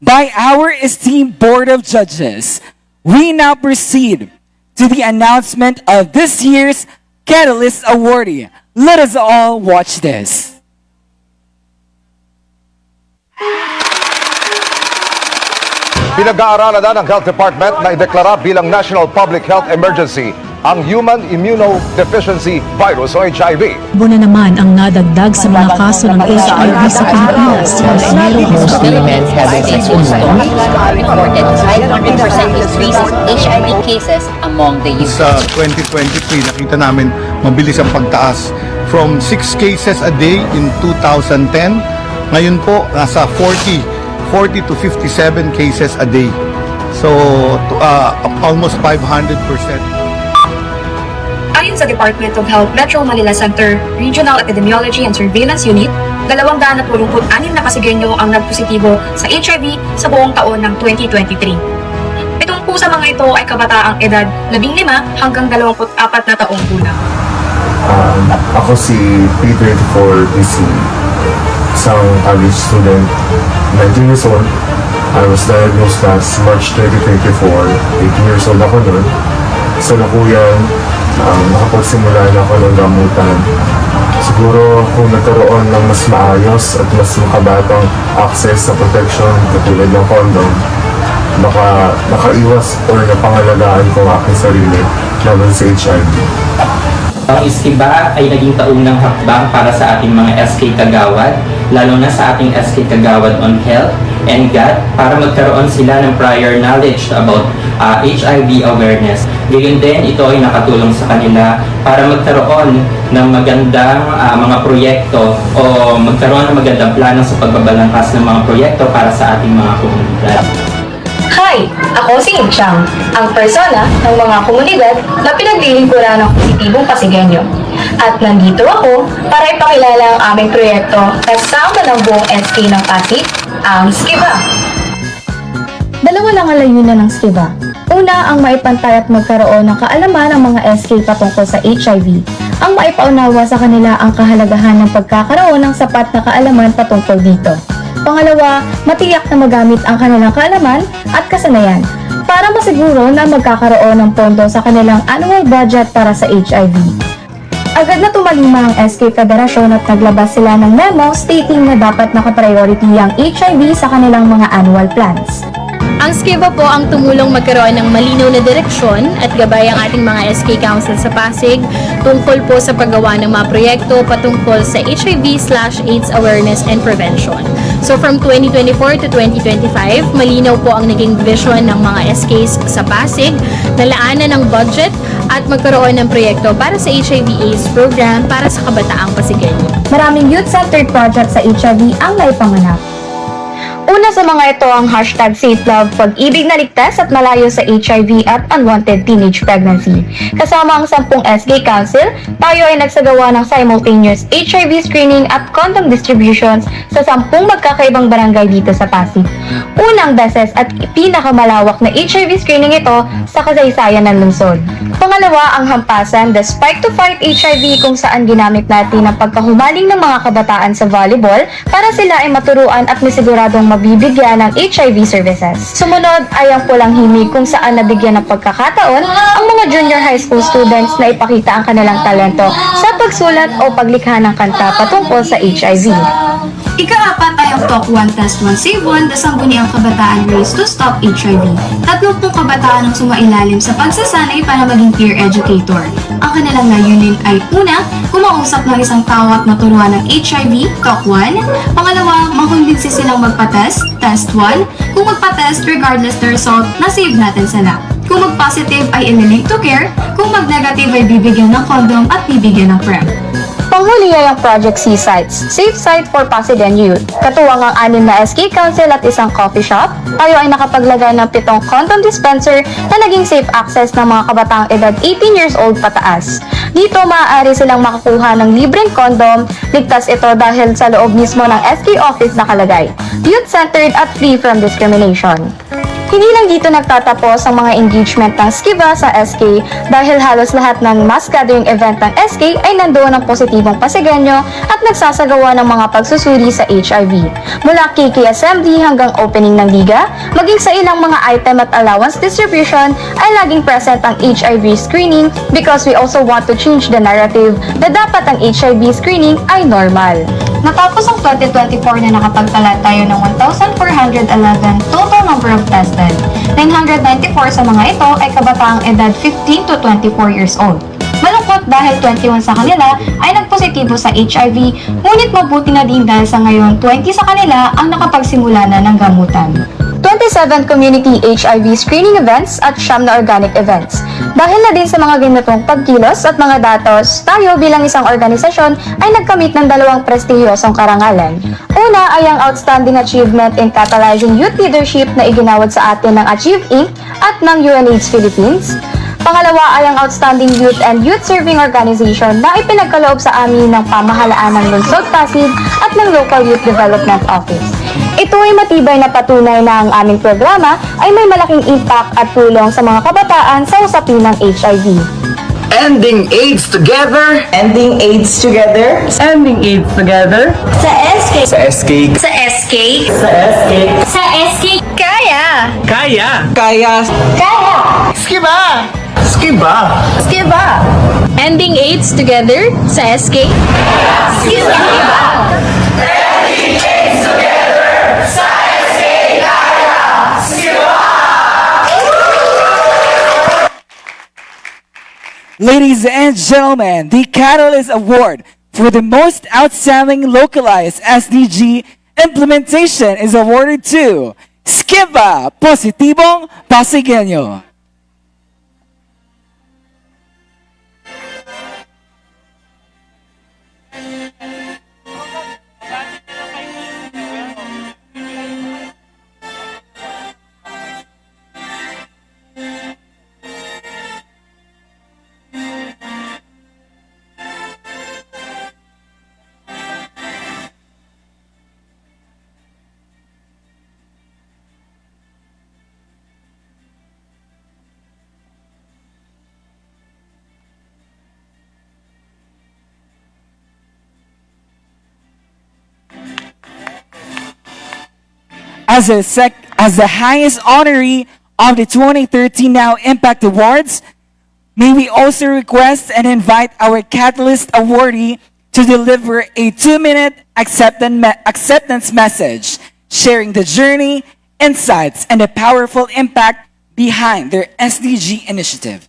by our esteemed Board of Judges, we now proceed to the announcement of this year's Catalyst Awardee. Let us all watch this. Pinag-aaralan na ng Health Department na ideklara bilang National Public Health Emergency ang Human Immunodeficiency Virus o HIV. Buna naman ang nadagdag sa mga kaso ng HIV sa Pilipinas mula Enero hanggang men having sex with women reported 500% increase in HIV cases among the youth. Sa 2023, nakita namin mabilis ang pagtaas from 6 cases a day in 2010. Ngayon po, nasa 40 to 57 cases a day. So, almost 500%. Ayon sa Department of Health Metro Manila Center Regional Epidemiology and Surveillance Unit, 226 na Pasigueño ang nagpositibo sa HIV sa buong taon ng 2023. Itong po sa mga ito ay kabataang edad 15 hanggang 24 na taong gulang. Ako si P24 BC, isang college student, 19 years old. I was diagnosed last March 2024, 18 years old ako noon. Sa nakuyan, nakapagsimula na ako ng gamutan. Siguro kung nagkaroon ng mas maayos at mas makabatang access sa protection katulad ng condom, nakaiwas or napangalagaan ko aking sarili laban sa HIV. Ang Iskiba ay naging taunang hakbang para sa ating mga SK Kagawad, lalo na sa ating SK Kagawad on Health and God, para magkaroon sila ng prior knowledge about HIV awareness. Gayon din, ito ay nakatulong sa kanila para magkaroon ng magandang mga proyekto o magkaroon ng magandang plano sa pagbabalangkas ng mga proyekto para sa ating mga komunidad. Hi! Ako si Inchang, ang persona ng mga komunidad na pinaglilingkuran ng positibong Pasigenyo. At nandito ako para ipakilala ang aming proyekto kasama ng buong SK ng Pasig, ang SKIVA. Dalawa lang ang layunan ng SKIVA. Una, ang maipantay at magkaroon ng kaalaman ng mga SK patungkol sa HIV. Ang maipaunawa sa kanila ang kahalagahan ng pagkakaroon ng sapat na kaalaman patungkol dito. Pangalawa, matiyak na magamit ang kanilang kaalaman at kasanayan para masiguro na magkakaroon ng pondo sa kanilang annual budget para sa HIV. Agad na tumalima ang SK Federasyon at naglabas sila ng memo stating na dapat nakapriority ang HIV sa kanilang mga annual plans. Ang SKIVA po ang tumulong magkaroon ng malinaw na direksyon at gabay ang ating mga SK Council sa Pasig tungkol po sa paggawa ng mga proyekto patungkol sa HIV/AIDS awareness and prevention. So from 2024 to 2025, malinaw po ang naging vision ng mga SKs sa Pasig na laanan ng budget at magkaroon ng proyekto para sa HIV/AIDS program para sa kabataang Pasigenyo. Maraming youth-centered project sa HIV ang naipanganap. Una sa mga ito ang hashtag #SafeLove, pag-ibig na ligtas at malayo sa HIV at unwanted teenage pregnancy. Kasama ang 10 SK Council, tayo ay nagsagawa ng simultaneous HIV screening at condom distributions sa 10 magkakaibang barangay dito sa Pasig. Unang beses at pinakamalawak na HIV screening ito sa kasaysayan ng lungsod. Pangalawa, ang hampasan, The Spike to Fight HIV, kung saan ginamit natin ang pagkahumaling ng mga kabataan sa volleyball para sila ay maturuan at masiguradong mabibigyan ng HIV services. Sumunod ay ang Pulang Himig, kung saan nabigyan ng pagkakataon ang mga junior high school students na ipakita ang kanilang talento sa pagsulat o paglikha ng kanta patungkol sa HIV. Ika-4 ay ang Talk 1 Test 1 Save 1, the Sangguniang Kabataan Race to Stop HIV. 30 kabataan ang sumailalim sa pagsasanay para maging peer educator. Ang kanilang layunin ay una, kumausap ng isang tao at maturuan ng HIV, Talk 1. Pangalawa, mangkumbinsi silang magpa-test, Test 1. Kung magpa-test, regardless the result, na-save natin sila. Kung mag-positive ay ililink to care, kung mag-negative ay bibigyan ng condom at bibigyan ng PrEP. Panghuli ay ang Project C-Sites, Safe Site for Pasigen Youth. Katuwang ang 6 na SK Council at isang coffee shop, tayo ay nakapaglagay ng 7 condom dispenser na naging safe access ng mga kabataang edad 18 years old pataas. Dito maaari silang makakuha ng libreng condom, ligtas ito dahil sa loob mismo ng SK office nakalagay, youth-centered at free from discrimination. Hindi lang dito nagtatapos ang mga engagement ng SKIVA sa SK dahil halos lahat ng mass gathering event ng SK ay nandoon ang positibong Pasigenyo at nagsasagawa ng mga pagsusuri sa HIV. Mula KK Assembly hanggang opening ng liga, maging sa ilang mga item at allowance distribution ay laging present ang HIV screening because we also want to change the narrative na dapat ang HIV screening ay normal. Natapos ang 2024 na nakapagtala tayo ng 1,411 total number of tested. 994 sa mga ito ay kabataang edad 15 to 24 years old. Malungkot dahil 21 sa kanila ay nagpositibo sa HIV, ngunit mabuti na din dahil sa ngayon 20 sa kanila ang nakapagsimula na ng gamutan. 27 community HIV screening events at 9 na organic events. Dahil na din sa mga ganitong pagkilos at mga datos, tayo bilang isang organisasyon ay nagkamit ng 2 prestihiyosong karangalan. Una ay ang Outstanding Achievement in Catalyzing Youth Leadership na iginawad sa atin ng Achieve Inc. At ng UNAIDS Philippines. Pangalawa ay ang Outstanding Youth and Youth Serving Organization na ipinagkaloob sa amin ng pamahalaan ng Lungsod Pasig at ng Local Youth Development Office. Ito ay matibay na patunay na ang aming programa ay may malaking impact at tulong sa mga kabataan sa usapin ng HIV. Ending AIDS together. Ending AIDS together. Ending AIDS together. Sa SK. Sa SK. Sa SK. Sa SK. Sa SK. Kaya. Kaya. Kaya. Kaya. Skiba. Skiba. Skiba. Ending AIDS together sa SK. Skiba. Ending AIDS together sa SK. Kaya. Skiba. Ladies and gentlemen, the Catalyst Award for the most outstanding localized SDG implementation is awarded to SKIVA Positibong Pasigenyo. as the highest honoree of the 2013 Now Impact Awards, may we also request and invite our Catalyst awardee to deliver a 2-minute acceptance message, sharing the journey, insights, and the powerful impact behind their SDG initiative.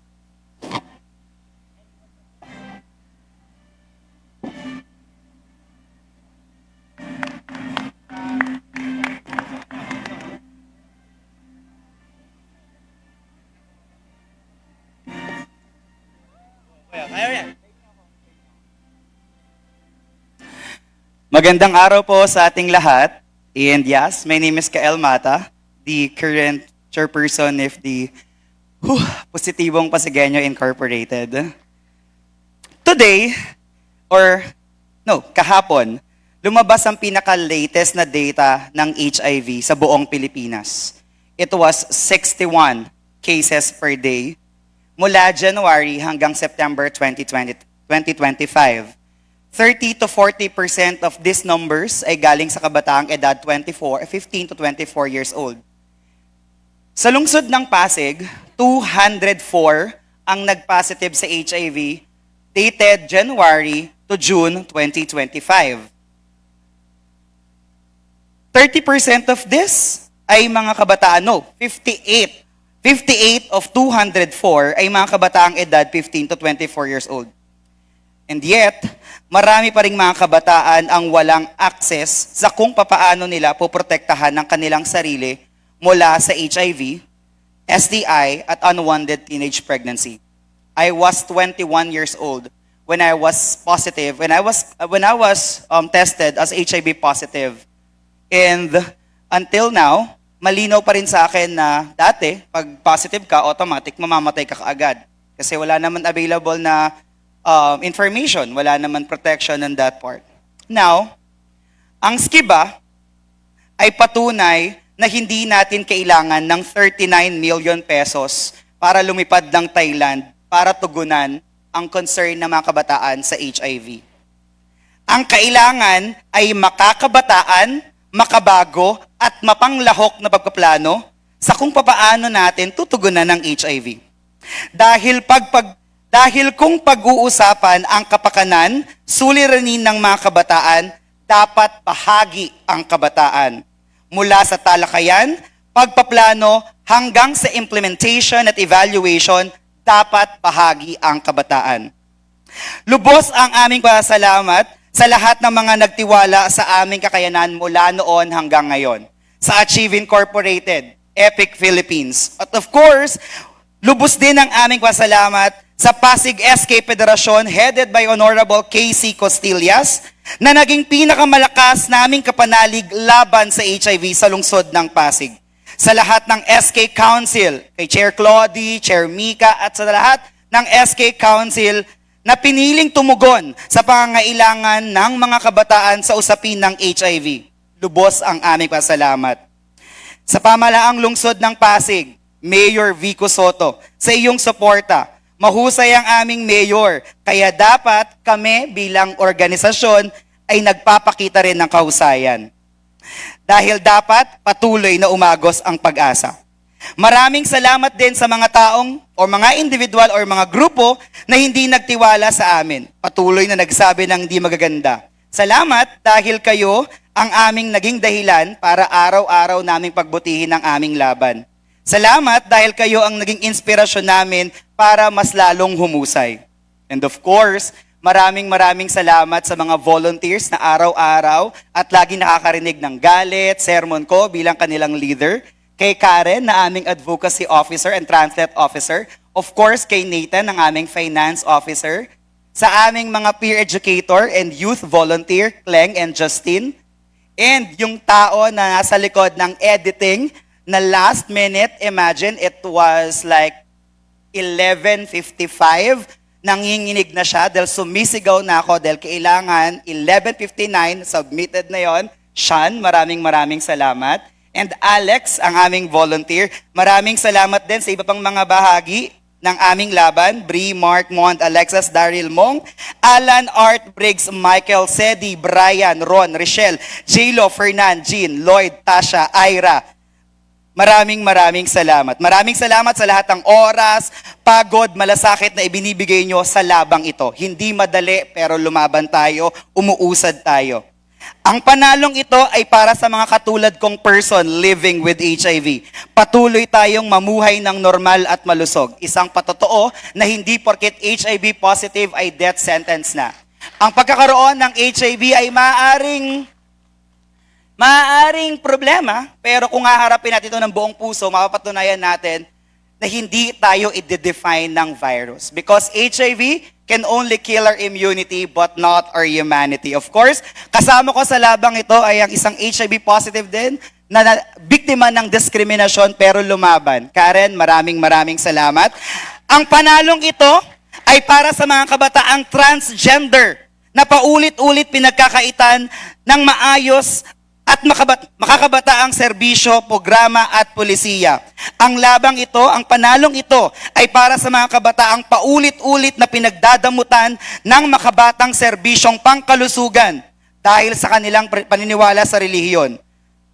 Magandang araw po sa ating lahat. And yes, my name is Kael Mata, the current chairperson of the Positibong Pasigueño Incorporated. Today, kahapon, lumabas ang pinaka-latest na data ng HIV sa buong Pilipinas. It was 61 cases per day mula January hanggang September 2025. 30 to 40% of these numbers ay galing sa kabataang edad 15 to 24 years old. Sa lungsod ng Pasig, 204 ang nag-positive sa HIV dated January to June 2025. 30% of this ay mga kabataan, 58 of 204 ay mga kabataang edad 15 to 24 years old. And yet, marami pa ring mga kabataan ang walang access sa kung papaano nila poprotektahan ng kanilang sarili mula sa HIV, STI, at unwanted teenage pregnancy. I was 21 years old when I was positive, when I was tested as HIV positive. And until now, malinaw pa rin sa akin na dati, pag positive ka, automatic mamamatay ka kaagad. Kasi wala naman available na information, wala naman protection on that part. Now, ang skiba ay patunay na hindi natin kailangan ng 39 million pesos para lumipad ng Thailand para tugunan ang concern ng mga kabataan sa HIV. Ang kailangan ay makakabataan, makabago, at mapanglahok na pagpaplano sa kung papaano natin tutugunan ng HIV. Dahil kung pag-uusapan ang kapakanan, suliranin ng mga kabataan, dapat bahagi ang kabataan. Mula sa talakayan, pagpaplano, hanggang sa implementation at evaluation, dapat bahagi ang kabataan. Lubos ang aming pasasalamat sa lahat ng mga nagtiwala sa aming kakayanan mula noon hanggang ngayon. Sa Achieve Incorporated, Epic Philippines. At of course, lubos din ang aming pasalamat sa Pasig SK Federasyon headed by Honorable KC Costillas na naging pinakamalakas naming kapanalig laban sa HIV sa lungsod ng Pasig. Sa lahat ng SK Council, kay Chair Claudie, Chair Mika, at sa lahat ng SK Council na piniling tumugon sa pangangailangan ng mga kabataan sa usapin ng HIV. Lubos ang aming pasalamat. Sa pamalaang lungsod ng Pasig, Mayor Vico Soto, sa iyong suporta, mahusay ang aming mayor, kaya dapat kami bilang organisasyon ay nagpapakita rin ng kahusayan. Dahil dapat patuloy na umagos ang pag-asa. Maraming salamat din sa mga taong o mga individual o mga grupo na hindi nagtiwala sa amin. Patuloy na nagsabi ng hindi magaganda. Salamat dahil kayo ang aming naging dahilan para araw-araw naming pagbutihin ang aming laban. Salamat dahil kayo ang naging inspirasyon namin para mas lalong humusay. And of course, maraming salamat sa mga volunteers na araw-araw at lagi nakakarinig ng galit, sermon ko bilang kanilang leader. Kay Karen na aming advocacy officer and translate officer. Of course, kay Nathan ang aming finance officer. Sa aming mga peer educator and youth volunteer, Kleng and Justin. And yung tao na nasa likod ng editing, na last minute, imagine, it was like 11:55, nanginginig na siya dahil sumisigaw na ako dahil kailangan 11:59, submitted na yon. Sean, maraming salamat. And Alex, ang aming volunteer, maraming salamat din sa iba pang mga bahagi ng aming laban, Bree, Mark, Mond, Alexis, Daryl Mong, Alan, Art, Briggs, Michael, Sedi, Brian, Ron, Richelle, J-Lo, Fernan, Jean, Lloyd, Tasha, Ira. Maraming salamat. Maraming salamat sa lahat ng oras, pagod, malasakit na ibinibigay nyo sa labang ito. Hindi madali pero lumaban tayo, umuusad tayo. Ang panalong ito ay para sa mga katulad kong person living with HIV. Patuloy tayong mamuhay ng normal at malusog. Isang patotoo na hindi porket HIV positive ay death sentence na. Ang pagkakaroon ng HIV ay maaaring problema, pero kung haharapin natin ito ng buong puso, mapapatunayan natin na hindi tayo i-define ng virus. Because HIV can only kill our immunity but not our humanity. Of course, kasama ko sa labang ito ay ang isang HIV positive din na biktima ng diskriminasyon pero lumaban. Karen, maraming salamat. Ang panalong ito ay para sa mga kabataang transgender na paulit-ulit pinagkakaitan ng maayos at makakabataang serbisyo, programa at pulisiya. Ang labang ito, ang panalong ito ay para sa mga kabataang paulit-ulit na pinagdadamutan ng makabatang serbisyong pangkalusugan dahil sa kanilang paniniwala sa relihiyon.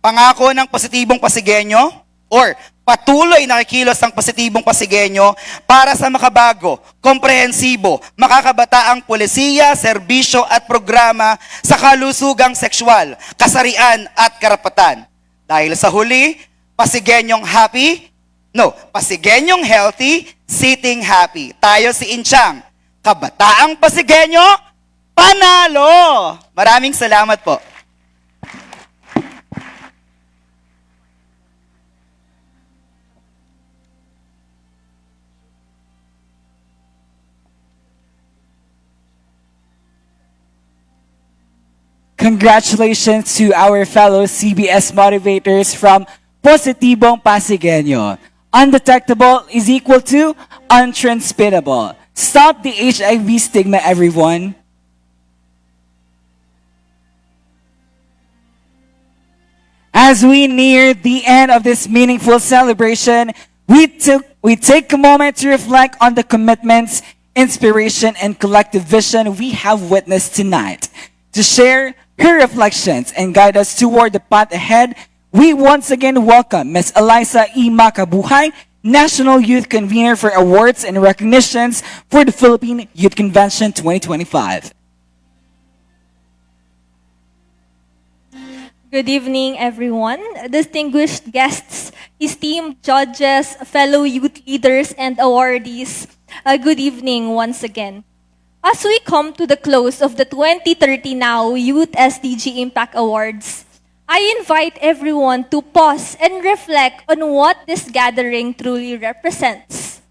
Pangako ng positibong Pasigenyo or patuloy na kikilos ng positibong Pasigenyo para sa makabago, komprehensibo, makakabataang pulisiya, serbisyo at programa sa kalusugang sexual, kasarian at karapatan. Dahil sa huli, Pasigenyong Pasigenyong healthy, sitting happy. Tayo si Inchang, kabataang Pasigenyo, panalo! Maraming salamat po. Congratulations to our fellow CBS motivators from Positibong Pasigenyo. Undetectable is equal to untransmittable. Stop the HIV stigma, everyone. As we near the end of this meaningful celebration, we take a moment to reflect on the commitments, inspiration, and collective vision we have witnessed tonight. To share her reflections and guide us toward the path ahead, we once again welcome Ms. Eliza E. Makabuhay, National Youth Convener for Awards and Recognitions for the Philippine Youth Convention 2025. Good evening, everyone. Distinguished guests, esteemed judges, fellow youth leaders, and awardees, good evening once again. As we come to the close of the 2030 Now Youth SDG Impact Awards, I invite everyone to pause and reflect on what this gathering truly represents.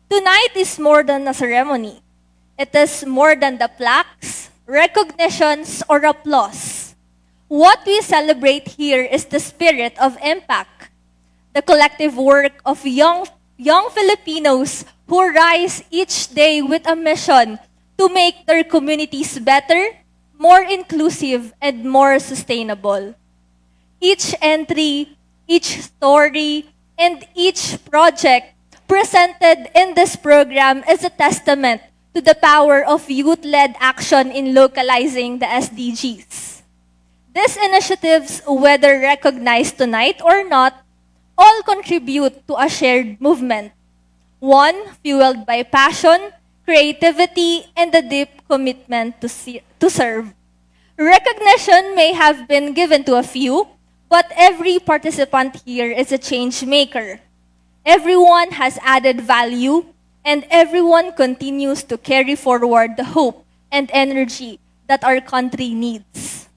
Tonight is more than a ceremony. It is more than the plaques, recognitions, or applause. What we celebrate here is the spirit of impact, the collective work of young Filipinos who rise each day with a mission to make their communities better, more inclusive, and more sustainable. Each entry, each story, and each project presented in this program is a testament to the power of youth-led action in localizing the SDGs. These initiatives, whether recognized tonight or not, all contribute to a shared movement, one fueled by passion, creativity, and a deep commitment to serve. Recognition may have been given to a few, but every participant here is a change maker. Everyone has added value, and everyone continues to carry forward the hope and energy that our country needs.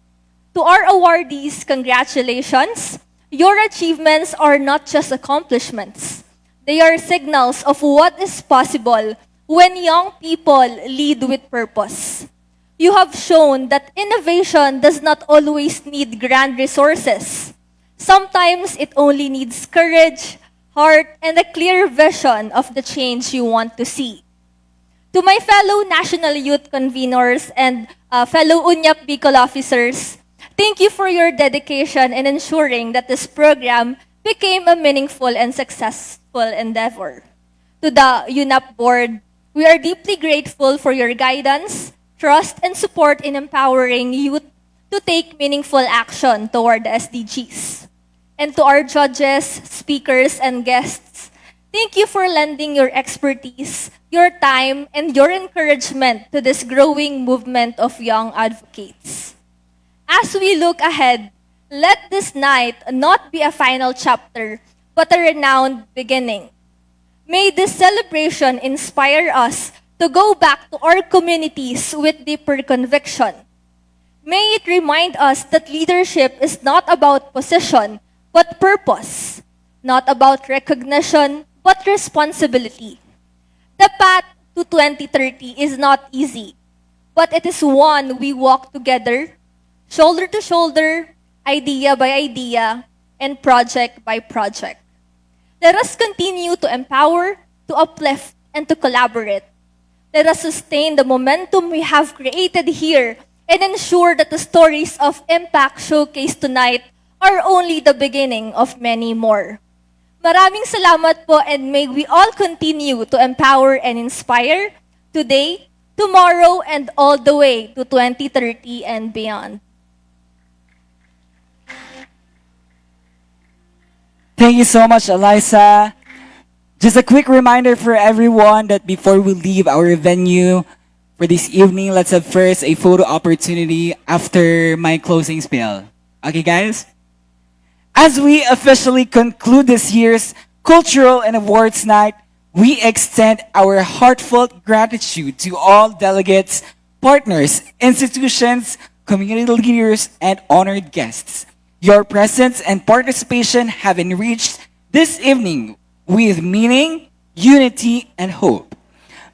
To our awardees, congratulations. Your achievements are not just accomplishments. They are signals of what is possible when young people lead with purpose. You have shown that innovation does not always need grand resources. Sometimes it only needs courage, heart, and a clear vision of the change you want to see. To my fellow National Youth Conveners and fellow UNYAP Bicol officers, thank you for your dedication in ensuring that this program became a meaningful and successful endeavor. to the UNAP board, we are deeply grateful for your guidance, trust, and support in empowering youth to take meaningful action toward the SDGs. And to our judges, speakers, and guests, thank you for lending your expertise, your time, and your encouragement to this growing movement of young advocates. As we look ahead, let this night not be a final chapter, but a renowned beginning. May this celebration inspire us to go back to our communities with deeper conviction. May it remind us that leadership is not about position, but purpose, not about recognition, but responsibility. The path to 2030 is not easy, but it is one we walk together, shoulder to shoulder, idea by idea, and project by project. Let us continue to empower, to uplift, and to collaborate. Let us sustain the momentum we have created here and ensure that the stories of impact showcased tonight are only the beginning of many more. Maraming salamat po, and may we all continue to empower and inspire today, tomorrow, and all the way to 2030 and beyond. Thank you so much, Eliza. Just a quick reminder for everyone that before we leave our venue for this evening, let's have first a photo opportunity after my closing spiel. Okay, guys? As we officially conclude this year's Cultural and Awards Night, we extend our heartfelt gratitude to all delegates, partners, institutions, community leaders, and honored guests. Your presence and participation have enriched this evening with meaning, unity, and hope.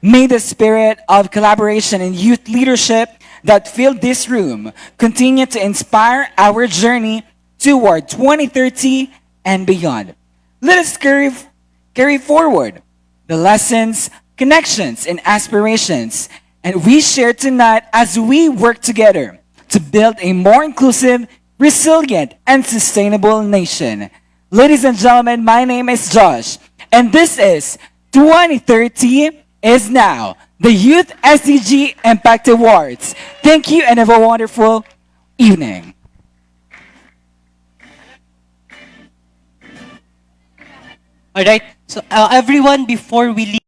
May the spirit of collaboration and youth leadership that filled this room continue to inspire our journey toward 2030 and beyond. Let us carry forward the lessons, connections, and aspirations, and we share tonight as we work together to build a more inclusive, resilient, and sustainable nation. Ladies and gentlemen, my name is Josh, and this is 2030 is Now, the Youth SDG Impact Awards. Thank you and have a wonderful evening. All right. So everyone, before we leave